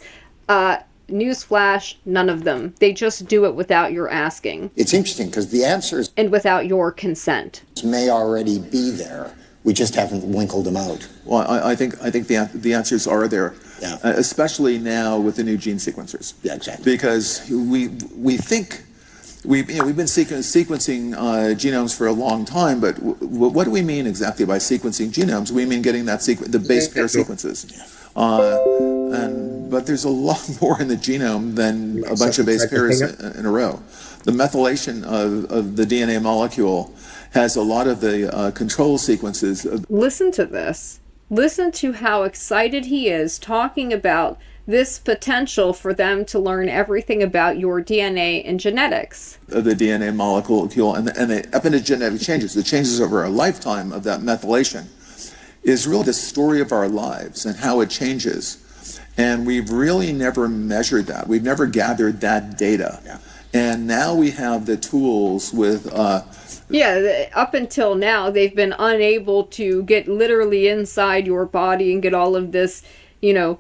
Newsflash, none of them. They just do it without your asking. It's interesting because the answers... And without your consent. ...may already be there We just haven't winkled them out. Well, I think the answers are there, especially now with the new gene sequencers. Yeah, exactly. Because we think we've been sequencing genomes for a long time, but what do we mean exactly by sequencing genomes? We mean getting that the base pair sequences. But there's a lot more in the genome than a bunch of base pairs in a row. The methylation of the DNA molecule has a lot of the control sequences. Listen to this. Listen to how excited he is talking about this potential for them to learn everything about your DNA and genetics. Of the DNA molecule and the epigenetic changes, the changes over a lifetime of that methylation, is really the story of our lives and how it changes. And we've really never measured that. We've never gathered that data. Yeah. And now we have the tools with... up until now, they've been unable to get literally inside your body and get all of this,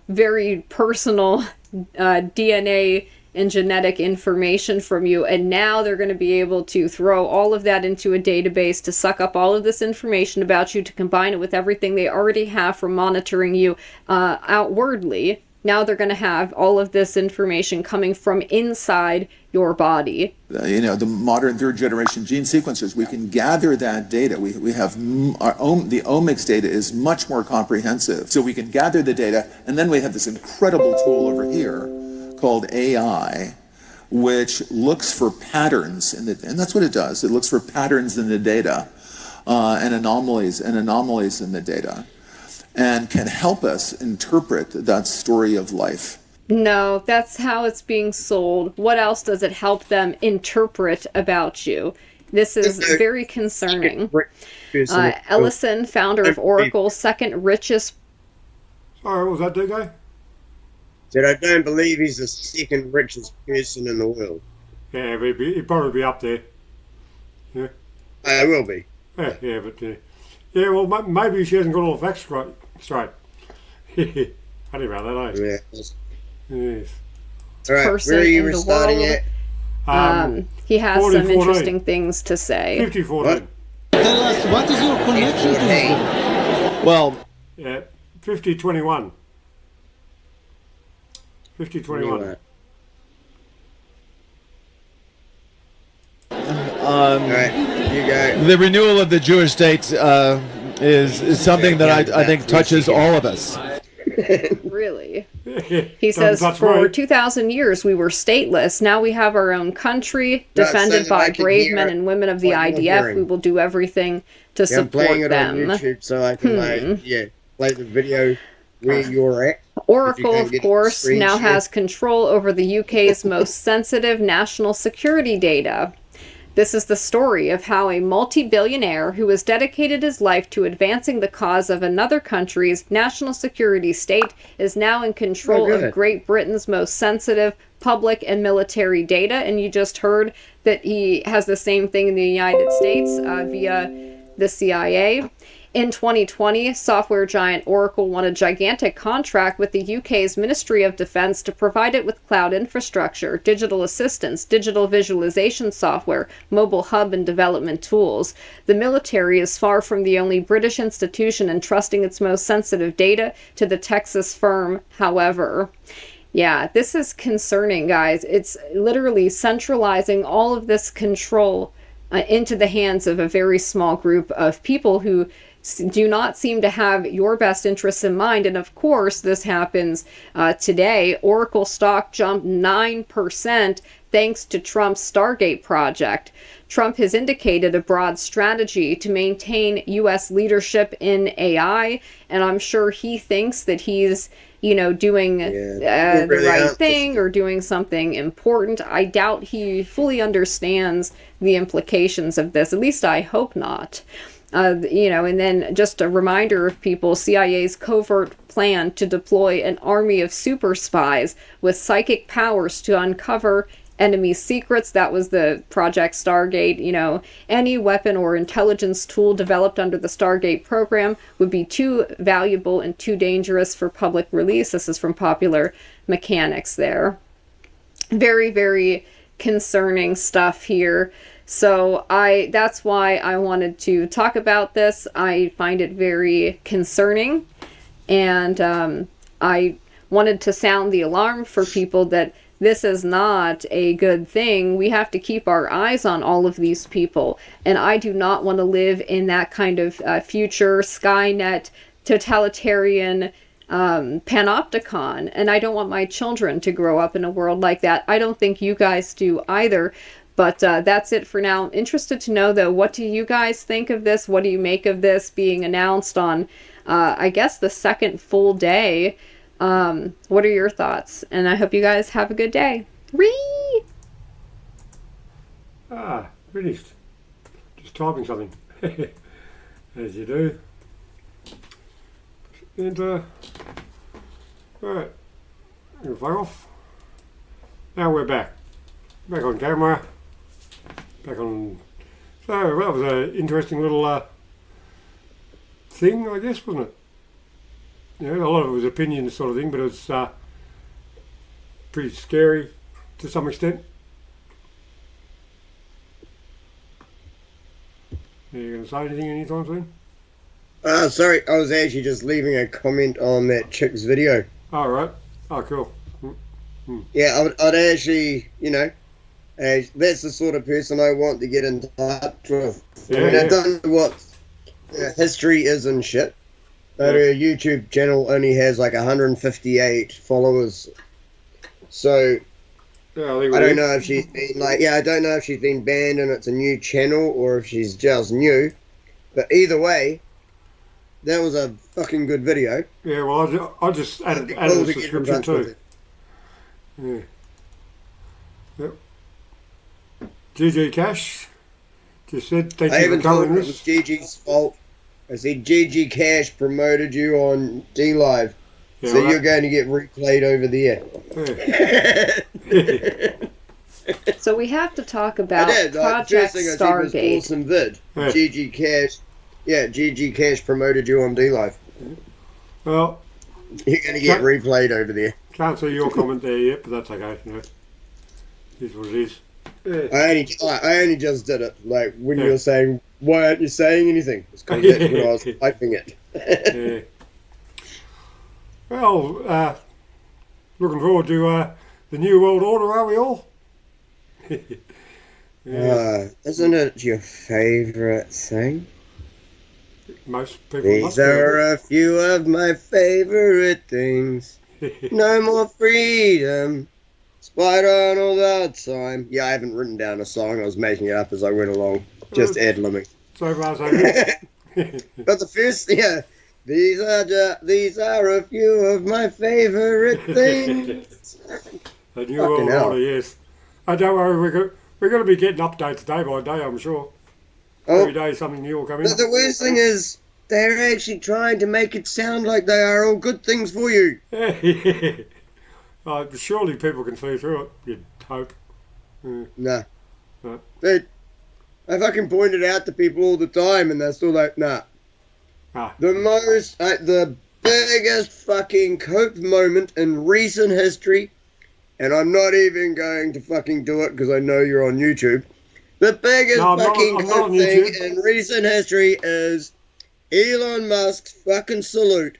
very personal DNA and genetic information from you. And now they're going to be able to throw all of that into a database to suck up all of this information about you, to combine it with everything they already have from monitoring you outwardly. Now they're going to have all of this information coming from inside your body. The modern third generation gene sequencers, we can gather that data. We have the omics data is much more comprehensive. So we can gather the data, and then we have this incredible tool over here called AI, which looks for patterns and that's what it does. It looks for patterns in the data and anomalies in the data, and can help us interpret that story of life. No, that's how it's being sold. What else does it help them interpret about you? This is very concerning. Ellison, founder of Oracle, second richest... Sorry, what was that, DK? Said, I don't believe he's the second richest person in the world. Yeah, but he'd probably be up there. Yeah. I will be. Yeah, but... yeah, well, maybe she hasn't got all the facts straight. Funny about that, eh? Yeah. Yes. All right, person where are you in the starting world. at? He has 40, some 14. interesting things to say. 50-14. Tell us, what is your connection to Israel? Well, yeah, 50-21. 50-21. All right, you go. The renewal of the Jewish state is something that I think touches all of us. Really? He says, for 2,000 years we were stateless. Now we have our own country, defended by brave men and women of the IDF. We will do everything to support I'm playing it them. on YouTube so I can play the video where you're at. Oracle, of course, now has control over the UK's most sensitive national security data. This is the story of how a multi-billionaire who has dedicated his life to advancing the cause of another country's national security state is now in control of Great Britain's most sensitive public and military data. And you just heard that he has the same thing in the United States via the CIA. In 2020, software giant Oracle won a gigantic contract with the UK's Ministry of Defence to provide it with cloud infrastructure, digital assistance, digital visualization software, mobile hub and development tools. The military is far from the only British institution entrusting its most sensitive data to the Texas firm, however. Yeah, this is concerning, guys. It's literally centralizing all of this control into the hands of a very small group of people who do not seem to have your best interests in mind. And of course, this happens today. Oracle stock jumped 9% thanks to Trump's Stargate project. Trump has indicated a broad strategy to maintain U.S. leadership in AI, and I'm sure he thinks that he's doing the right thing or doing something important. I doubt he fully understands the implications of this. At least I hope not. And then just a reminder of people, CIA's covert plan to deploy an army of super spies with psychic powers to uncover enemy secrets. That was the Project Stargate. Any weapon or intelligence tool developed under the Stargate program would be too valuable and too dangerous for public release. This is from Popular Mechanics there. Very, very concerning stuff here. So that's why I wanted to talk about this. I find it very concerning, and I wanted to sound the alarm for people that this is not a good thing. We have to keep our eyes on all of these people, and I do not want to live in that kind of future Skynet totalitarian panopticon, and I don't want my children to grow up in a world like that. I don't think you guys do either. But that's it for now. I'm interested to know, though, what do you guys think of this? What do you make of this being announced on, I guess, the second full day? What are your thoughts? And I hope you guys have a good day. Whee! Finished. Just typing something. As you do. And, alright. We'll fire off. Now we're back. Back on camera. Back on. So that was an interesting little thing, I guess, wasn't it? You know, a lot of it was opinion sort of thing, but it was pretty scary to some extent. Are you going to say anything anytime soon? Sorry, I was actually just leaving a comment on that chick's video. Oh, right. Oh, cool. Yeah, I'd actually, that's the sort of person I want to get in touch with. Yeah, I don't know what history is and shit, but her YouTube channel only has like 158 followers. So I don't know if she's been I don't know if she's been banned and it's a new channel or if she's just new. But either way, that was a fucking good video. Yeah, well, I just added a subscription too. Yeah. Yep. GG Cash just said thank you for covering this. It was GG's fault. I said GG Cash promoted you on D-Live, so you're going to get replayed over there. Yeah. So we have to talk about Project Stargate. Awesome vid. Yeah. GG Cash. Yeah, GG Cash promoted you on D-Live. Well, you're going to get replayed over there. Can't see your comment there yet, but that's okay. Here's what it is. Yeah. I only just did it. Like when you're saying, why aren't you saying anything? It's because that's when I was typing it. Yeah. Well, looking forward to the New World Order, are we all? Isn't it your favourite thing? Most people These are a few of my favourite things. No more freedom. Spider on all the time. Yeah, I haven't written down a song. I was making it up as I went along. Just ad-libbing. So far, so good. But the first, these are a few of my favourite things. The New World Order, yes. Don't worry, we're going to be getting updates day by day, I'm sure. Every day something new will come in. But the worst thing is, they're actually trying to make it sound like they are all good things for you. Yeah. Surely people can see through it, you'd hope. Nah. But I fucking point it out to people all the time and they're still like, nah. The biggest fucking cope moment in recent history, and I'm not even going to fucking do it because I know you're on YouTube. The biggest cope thing in recent history is Elon Musk's fucking salute.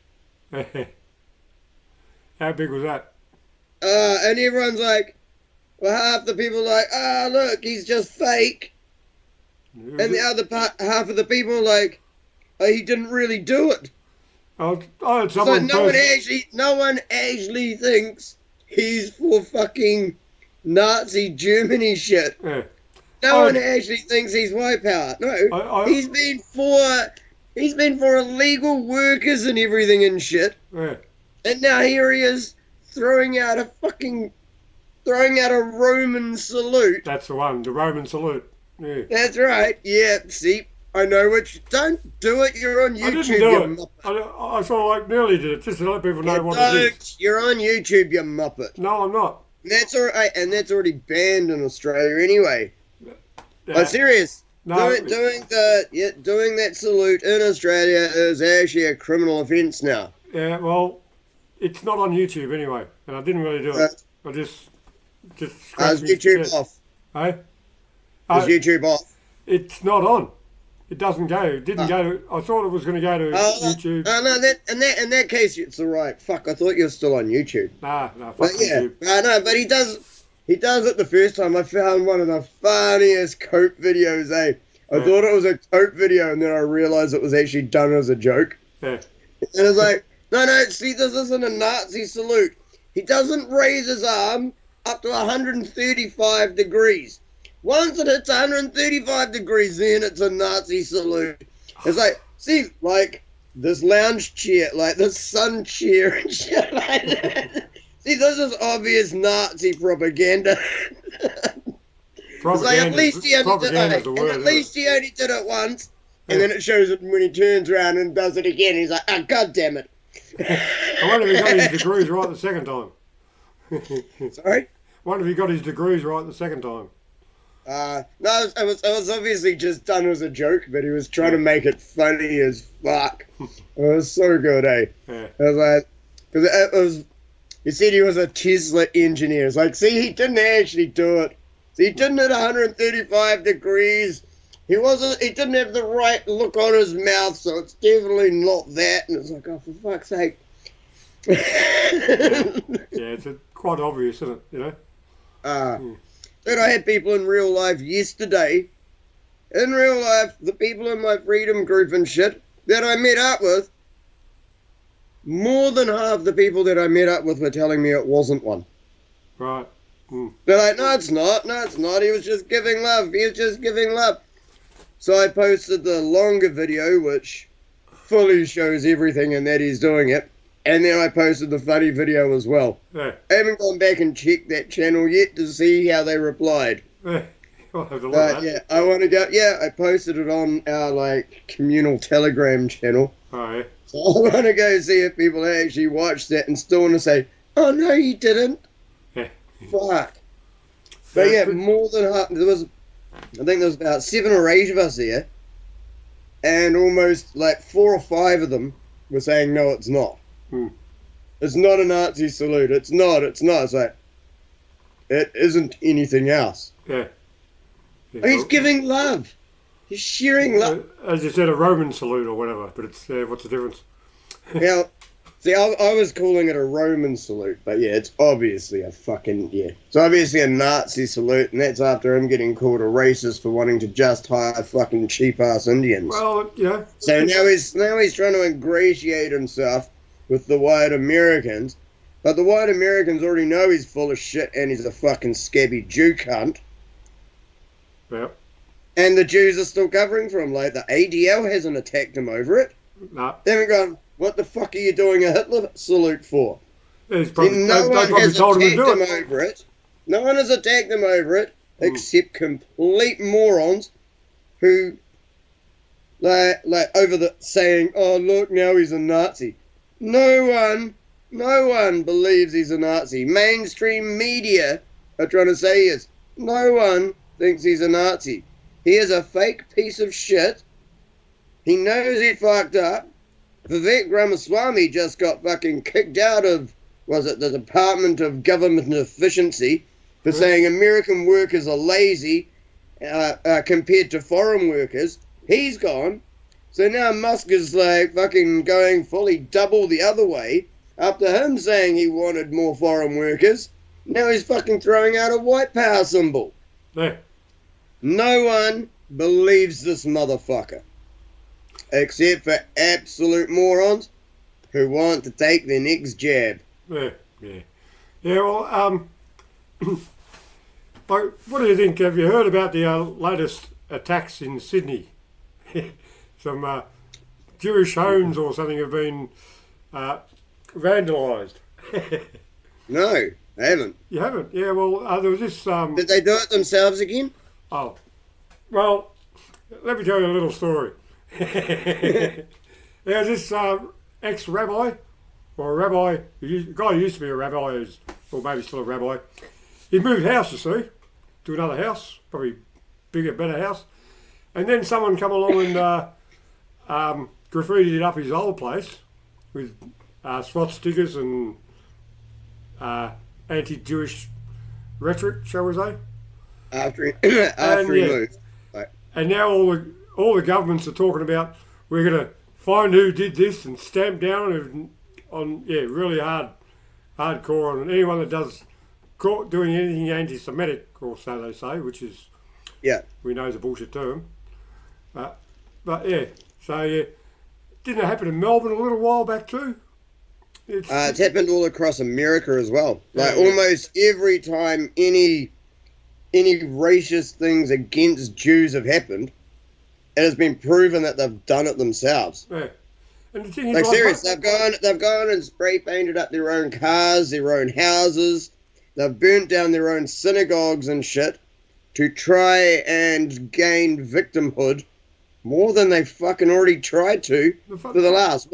How big was that? And everyone's like, well, half the people are like, look, he's just fake. And the other half of the people are like, he didn't really do it. So no one actually thinks he's for fucking Nazi Germany shit. Yeah. No one actually thinks he's white power. No, he's been for illegal workers and everything and shit. Yeah. And now here he is throwing out a Roman salute. That's the one, the Roman salute. Yeah. That's right. Yeah, see, I know don't do it, you're on YouTube. I didn't do it. I sort of nearly did it, just to let people know what it is. You're on YouTube, you muppet. No, I'm not. That's already banned in Australia anyway. Yeah. I'm serious. No, doing that salute in Australia is actually a criminal offence now. Yeah, well, it's not on YouTube anyway, and I didn't really do it. I just YouTube off. Hey? Is YouTube off? It's not on. It doesn't go. It didn't go to... I thought it was going to go to YouTube. No, in that case, it's all right. Fuck, I thought you were still on YouTube. No, fuck but YouTube. No, but he does it the first time. I found one of the funniest cope videos, eh? I thought it was a cope video, and then I realised it was actually done as a joke. Yeah. And it's like, no, see, this isn't a Nazi salute. He doesn't raise his arm up to 135 degrees. Once it hits 135 degrees, then it's a Nazi salute. It's like, see, like this lounge chair, like this sun chair and shit like that. See, this is obvious Nazi propaganda. It's like, at least he only did it once, and then it shows it when he turns around and does it again. He's like, oh, God damn it. I wonder if he got his degrees right the second time. Sorry? I wonder if he got his degrees right the second time. No, it was obviously just done as a joke, but he was trying to make it funny as fuck. It was so good, eh? Yeah. It was like, because it was, he said he was a Tesla engineer. It's like, see, he didn't actually do it. See, he didn't hit 135 degrees. He didn't have the right look on his mouth, so it's definitely not that. And it's like, oh, for fuck's sake. Yeah, it's quite obvious, isn't it? You know? Then I had people in real life yesterday. In real life, the people in my freedom group and shit that I met up with, more than half the people that I met up with were telling me it wasn't one. Right. They're like, no, it's not. No, it's not. He was just giving love. He was just giving love. So I posted the longer video, which fully shows everything and that he's doing it. And then I posted the funny video as well. Yeah. I haven't gone back and checked that channel yet to see how they replied. Yeah. I'll have to look at that. Yeah, I want to go. Yeah, I posted it on our communal Telegram channel. Oh, yeah. So I want to go see if people actually watched that and still want to say, "Oh no, you didn't." Yeah. Fuck. But yeah, more than half. I think there was about 7 or 8 of us there, and almost 4 or 5 of them were saying, "No, it's not. It's not a Nazi salute. It's not. It's not." It's like, it isn't anything else. Yeah. He's giving love. He's sharing love. As you said, a Roman salute or whatever, but it's what's the difference? Now, see, I was calling it a Roman salute, but yeah, it's obviously it's obviously a Nazi salute, and that's after him getting called a racist for wanting to just hire fucking cheap-ass Indians. Well, yeah. So now he's trying to ingratiate himself with the white Americans, but the white Americans already know he's full of shit and he's a fucking scabby Jew cunt. Yep. And the Jews are still covering for him. Like, the ADL hasn't attacked him over it. No. They haven't gone, what the fuck are you doing a Hitler salute for? No one has attacked him over it. No one has attacked him over it, except complete morons who, over the saying, oh, look, now he's a Nazi. No one believes he's a Nazi. Mainstream media are trying to say is, no one thinks he's a Nazi. He is a fake piece of shit. He knows he fucked up. Vivek Ramaswamy just got fucking kicked out of, the Department of Government Efficiency for saying American workers are lazy compared to foreign workers. He's gone. So now Musk is fucking going fully double the other way. After him saying he wanted more foreign workers, now he's fucking throwing out a white power symbol. Yeah. No one believes this motherfucker. Except for absolute morons who want to take their next jab. Yeah. Well, what do you think? Have you heard about the latest attacks in Sydney? Some Jewish homes or something have been vandalised. No, I haven't. You haven't? Yeah, well, there was this... Did they do it themselves again? Oh. Well, let me tell you a little story. There's this ex-rabbi, or a rabbi, a guy who used to be a rabbi, or maybe still a rabbi. He moved house, you see, to another house, probably bigger, better house. And then someone come along and graffitied up his old place with swastikas and anti-Jewish rhetoric, shall we say. after he moved. Right. And now all the governments are talking about we're going to find who did this and stamp down on really hardcore on anyone that does doing anything anti-Semitic, or so they say, which is we know is a bullshit term. But didn't it happen in Melbourne a little while back too? It's happened all across America as well. Like almost every time any racist things against Jews have happened, it has been proven that they've done it themselves. Yeah. And the thing is, like serious, they've gone and spray painted up their own cars, their own houses. They've burnt down their own synagogues and shit to try and gain victimhood more than they fucking already tried to for the last,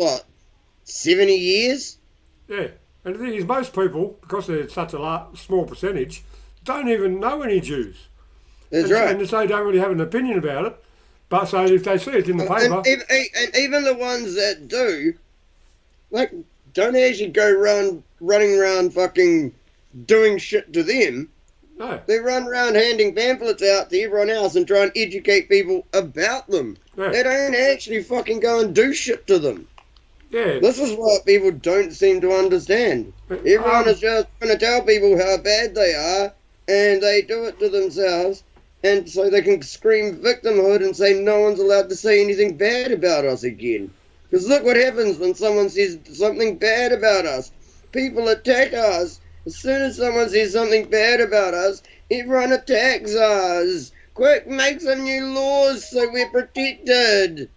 70 years? Yeah. And the thing is, most people, because they're such a small percentage, don't even know any Jews. That's right. And they don't really have an opinion about it. But so if they see it in the paper... And even the ones that do, like, don't actually go running around fucking doing shit to them. No. They run around handing pamphlets out to everyone else and try and educate people about them. Yeah. They don't actually fucking go and do shit to them. Yeah. This is what people don't seem to understand. Everyone is just trying to tell people how bad they are, and they do it to themselves, and so they can scream victimhood and say no one's allowed to say anything bad about us again. Because look what happens when someone says something bad about us. People attack us. As soon as someone says something bad about us, everyone attacks us. Quick, make some new laws so we're protected.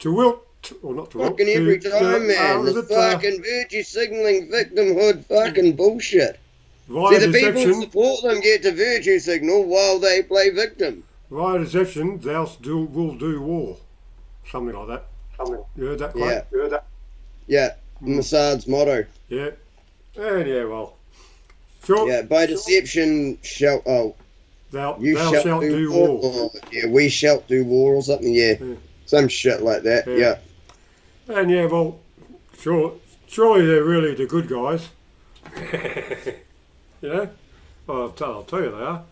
Fucking every time, man. The fucking virtue signaling victimhood fucking bullshit. See, the people who support them get to virtue signal while they play victim. Via deception, thou will do war. Something like that. You heard that quote? Yeah. Mossad's motto. Yeah. And well. Sure. Yeah, by deception shall... Oh. Thou shalt do war. Or, we shall do war or something, yeah. Some shit like that, yeah. And surely they're really the good guys. You know? Well, I'll tell you they are.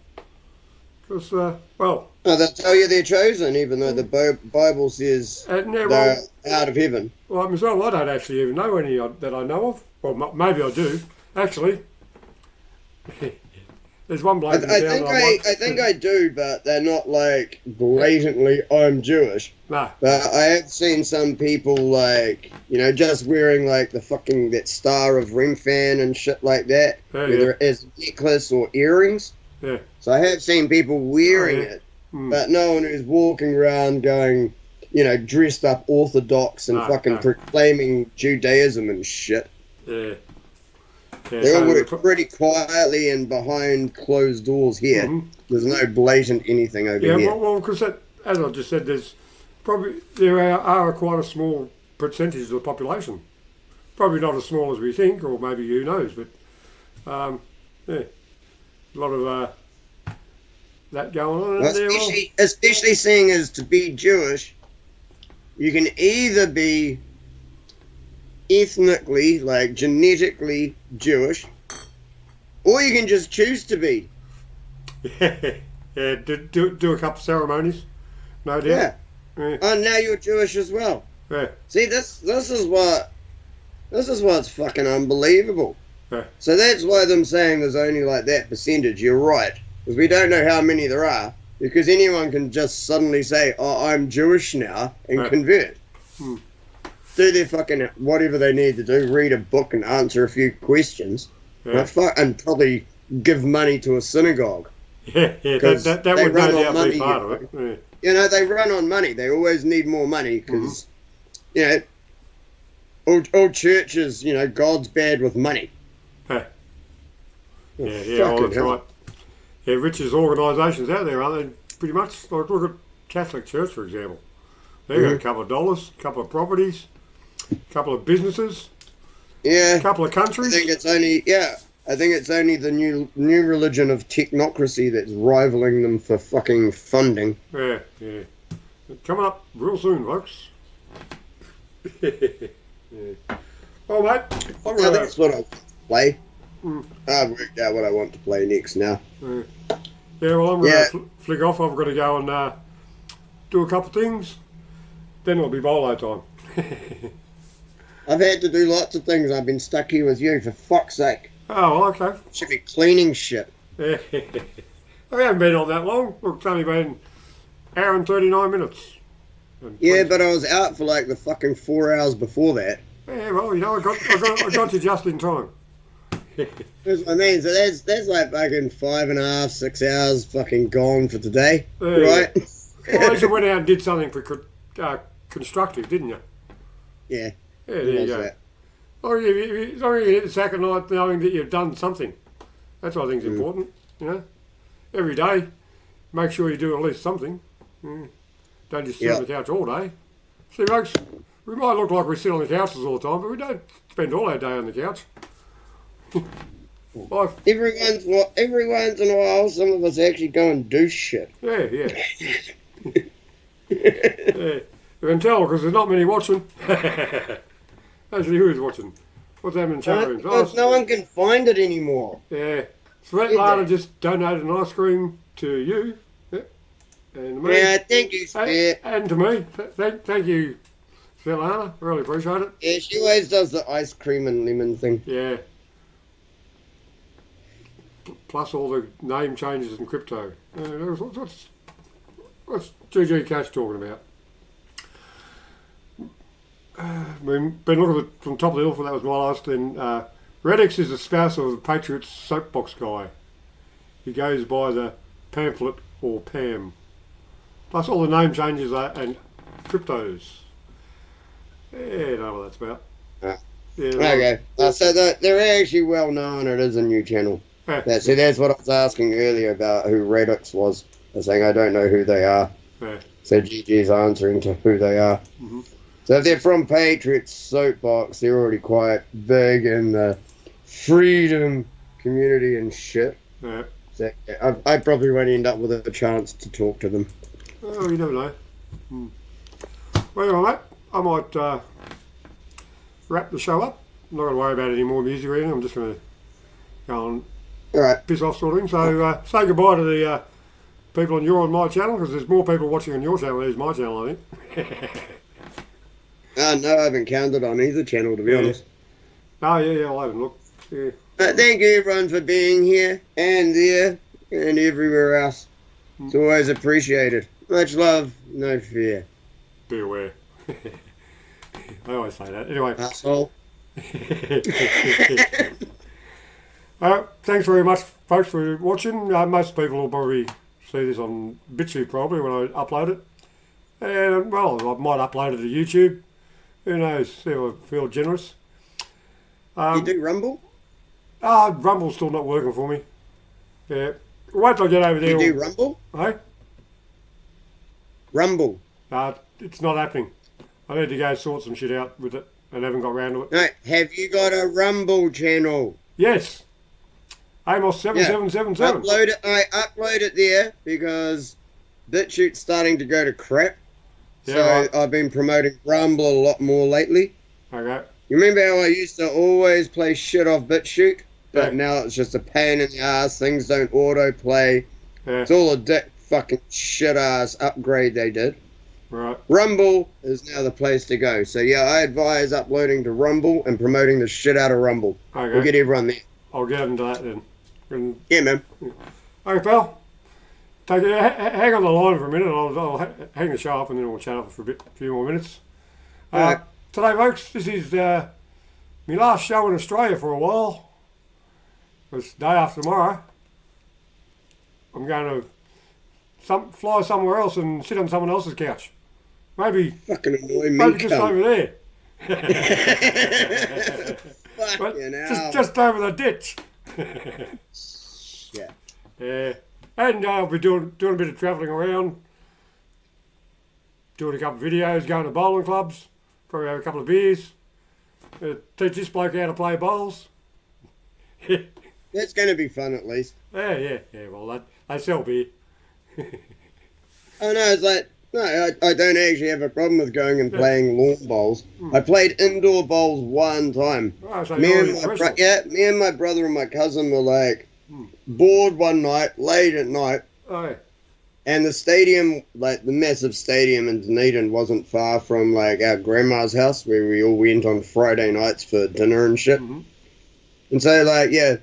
Because, they'll tell you they're chosen, even though the Bible says they're out of heaven. Well, myself, I don't actually even know any that I know of. Well, maybe I do, actually. There's one bloke in town I think I do, but they're not like blatantly, I'm Jewish. No. But I have seen some people like, just wearing like the fucking, that Star of Remphan and shit like that. Whether it's a necklace or earrings. Yeah. So I have seen people wearing it, but no one who's walking around going, dressed up Orthodox and proclaiming Judaism and shit. Yeah. They all work pretty quietly and behind closed doors here. Mm-hmm. There's no blatant anything over here. Yeah, well, because as I just said, there are quite a small percentage of the population. Probably not as small as we think, or maybe who knows, but a lot of that going on. Especially seeing as to be Jewish, you can either be ethnically, like genetically Jewish, or you can just choose to be. Yeah, do a couple of ceremonies, no doubt. Yeah. And now you're Jewish as well. Yeah. See, this is what's fucking unbelievable. Yeah. So that's why them saying there's only like that percentage. You're right, because we don't know how many there are. Because anyone can just suddenly say, "Oh, I'm Jewish now," and convert. Do their fucking whatever they need to do, read a book and answer a few questions, and probably give money to a synagogue. Yeah, that would no doubt be part of it. Yeah. They run on money. They always need more money because, all churches, God's bad with money. Hey. That's right. Yeah, richest organisations out there, aren't they? Pretty much. Like, look at Catholic Church, for example. They've got a couple of dollars, a couple of properties, a couple of businesses, a couple of countries. I think it's only the new religion of technocracy that's rivaling them for fucking funding. Yeah. Coming up real soon, folks. Well, mate, that's what I play. I've worked out what I want to play next now. Yeah, well, I'm going to flick off. I've got to go and do a couple of things. Then it'll be bolo time. I've had to do lots of things. I've been stuck here with you, for fuck's sake. Oh, well, okay. Should be cleaning shit. I haven't been on that long. Look, it's only been an hour and 39 minutes. Yeah, but I was out for like the fucking 4 hours before that. Yeah, well, you know, I got you just in time. That's what I mean. So that's like fucking 5.5, 6 hours fucking gone for today, right? Well, at least you went out and did something for constructive, didn't you? Yeah. Yeah, there you go. As long as you hit the sack at night knowing that you've done something. That's what I think is important, you know. Every day, make sure you do at least something. Don't just sit on the couch all day. See, folks, we might look like we sit on the couches all the time, but we don't spend all our day on the couch. Every once in a while, some of us actually go and do shit. Yeah. Yeah. You can tell because there's not many watching. Actually, who's watching? What's happening in chat rooms? Because no one can find it anymore. Yeah. Svetlana just donated an ice cream to you. Yeah. And me. Yeah, thank you, Svet. And to me. Thank you, Svetlana. Really appreciate it. Yeah, she always does the ice cream and lemon thing. Yeah. Plus all the name changes in crypto. What's GG Cash talking about? We've been looking at from top of the hill, for that was my last. Then Redix is the spouse of the Patriots soapbox guy. He goes by the pamphlet or Pam. Plus all the name changes and cryptos. Yeah, know what that's about. Yeah, okay. So they're actually well known. It is a new channel. See, that's what I was asking earlier about who Redux was. I was saying I don't know who they are. Yeah. So GG's answering to who they are. Mm-hmm. So if they're from Patriots Soapbox, they're already quite big in the freedom community and shit. Yeah. So I probably won't end up with a chance to talk to them. Oh, you never know. Well, mate, I might wrap the show up. I'm not going to worry about any more music or anything. I'm just going to go and piss off sort of thing. So say goodbye to the people on your and my channel, because there's more people watching on your channel than there's my channel, I think. No, I haven't counted on either channel, to be honest. Oh, yeah, I'll have a look. Yeah. Thank you, everyone, for being here and there and everywhere else. It's always appreciated. Much love, no fear. Be aware. I always say that. Anyway. Asshole. Thanks very much, folks, for watching. Most people will probably see this on BitChute probably when I upload it. And, well, I might upload it to YouTube. Who knows? See if I feel generous. You do Rumbel? Rumble's still not working for me. Yeah. Wait till I get over there. You do Rumbel? Hey? Rumbel? It's not happening. I need to go sort some shit out with it and haven't got round to it. No, have you got a Rumbel channel? Yes. Amos 7777. I upload it there because BitChute's starting to go to crap. Yeah, so right. I've been promoting Rumble a lot more lately. Okay. You remember how I used to always play shit off BitChute? But now it's just a pain in the ass. Things don't auto-play. Yeah. It's all a dick fucking shit-ass upgrade they did. Right. Rumble is now the place to go. So yeah, I advise uploading to Rumble and promoting the shit out of Rumble. Okay. We'll get everyone there. I'll get into that then. Yeah, man. Okay, pal. Hang on the line for a minute. I'll hang the show up and then we'll chat up for a few more minutes. Today, folks, this is my last show in Australia for a while. It's day after tomorrow. I'm going to fly somewhere else and sit on someone else's couch. Maybe fucking annoy me. Maybe just over there. Fucking hell. Just over the ditch. Yeah. Yeah. And I'll be doing a bit of travelling around, doing a couple of videos, going to bowling clubs, probably have a couple of beers, teach this bloke how to play bowls. That's going to be fun at least. Yeah, well, they sell beer. Oh no, it's like, no, I don't actually have a problem with going and playing lawn bowls. I played indoor bowls one time. Oh, so me and my brother and my cousin were like bored one night, late at night, Oh, and the stadium, like the massive stadium in Dunedin, wasn't far from like our grandma's house where we all went on Friday nights for dinner and shit. And so, like, yeah,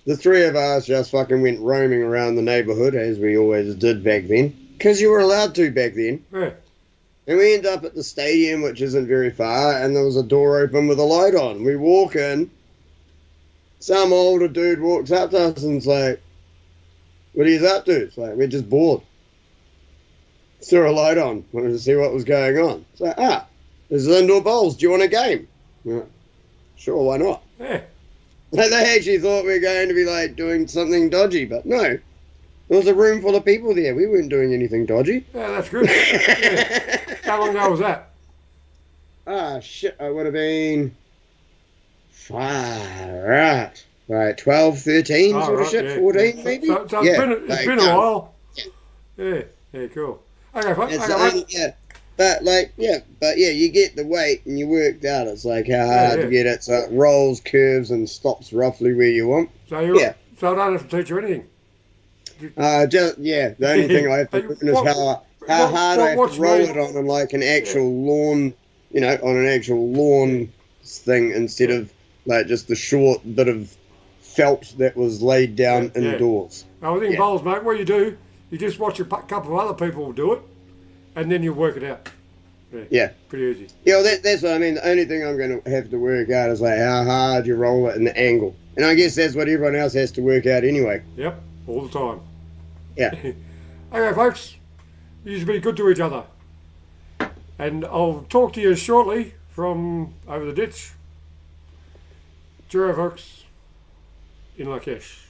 the three of us just fucking went roaming around the neighborhood as we always did back then, because you were allowed to back then. yeah. And we end up at the stadium, which isn't very far, and there was a door open with a light on. We walk in, some older dude walks up to us and is like, "What are you up to?" It's like, "We're just bored. Saw a light on, wanted to see what was going on." It's like, there's indoor bowls. Do you want a game? We're like, sure, why not? Yeah. Like, they actually thought we were going to be like doing something dodgy, but no. There was a room full of people there. We weren't doing anything dodgy. Yeah, that's good. Yeah. How long ago was that? Shit, I would have been far out. Like 12, 13 sort of right, shit, yeah. 14 maybe? So it's yeah, been a while. Yeah, cool. Okay, folks. It's Okay, only, mate. yeah. But you get the weight and you worked out. It's like how hard to get it, so it rolls, curves, and stops roughly where you want. So so I don't have to teach you anything. The only thing I have to learn is how hard I have to roll it on like an actual lawn, on an actual lawn thing instead of like just the short bit of felt that was laid down indoors. Now, within bowls, mate, what you do, you just watch a couple of other people do it, and then you work it out. Yeah. Pretty easy. Yeah, well, that's what I mean. The only thing I'm going to have to work out is like how hard you roll it and the angle. And I guess that's what everyone else has to work out anyway. Yep, all the time. Yeah. Okay, folks, you should be good to each other. And I'll talk to you shortly from over the ditch. Cheerio, folks. In Lakesh.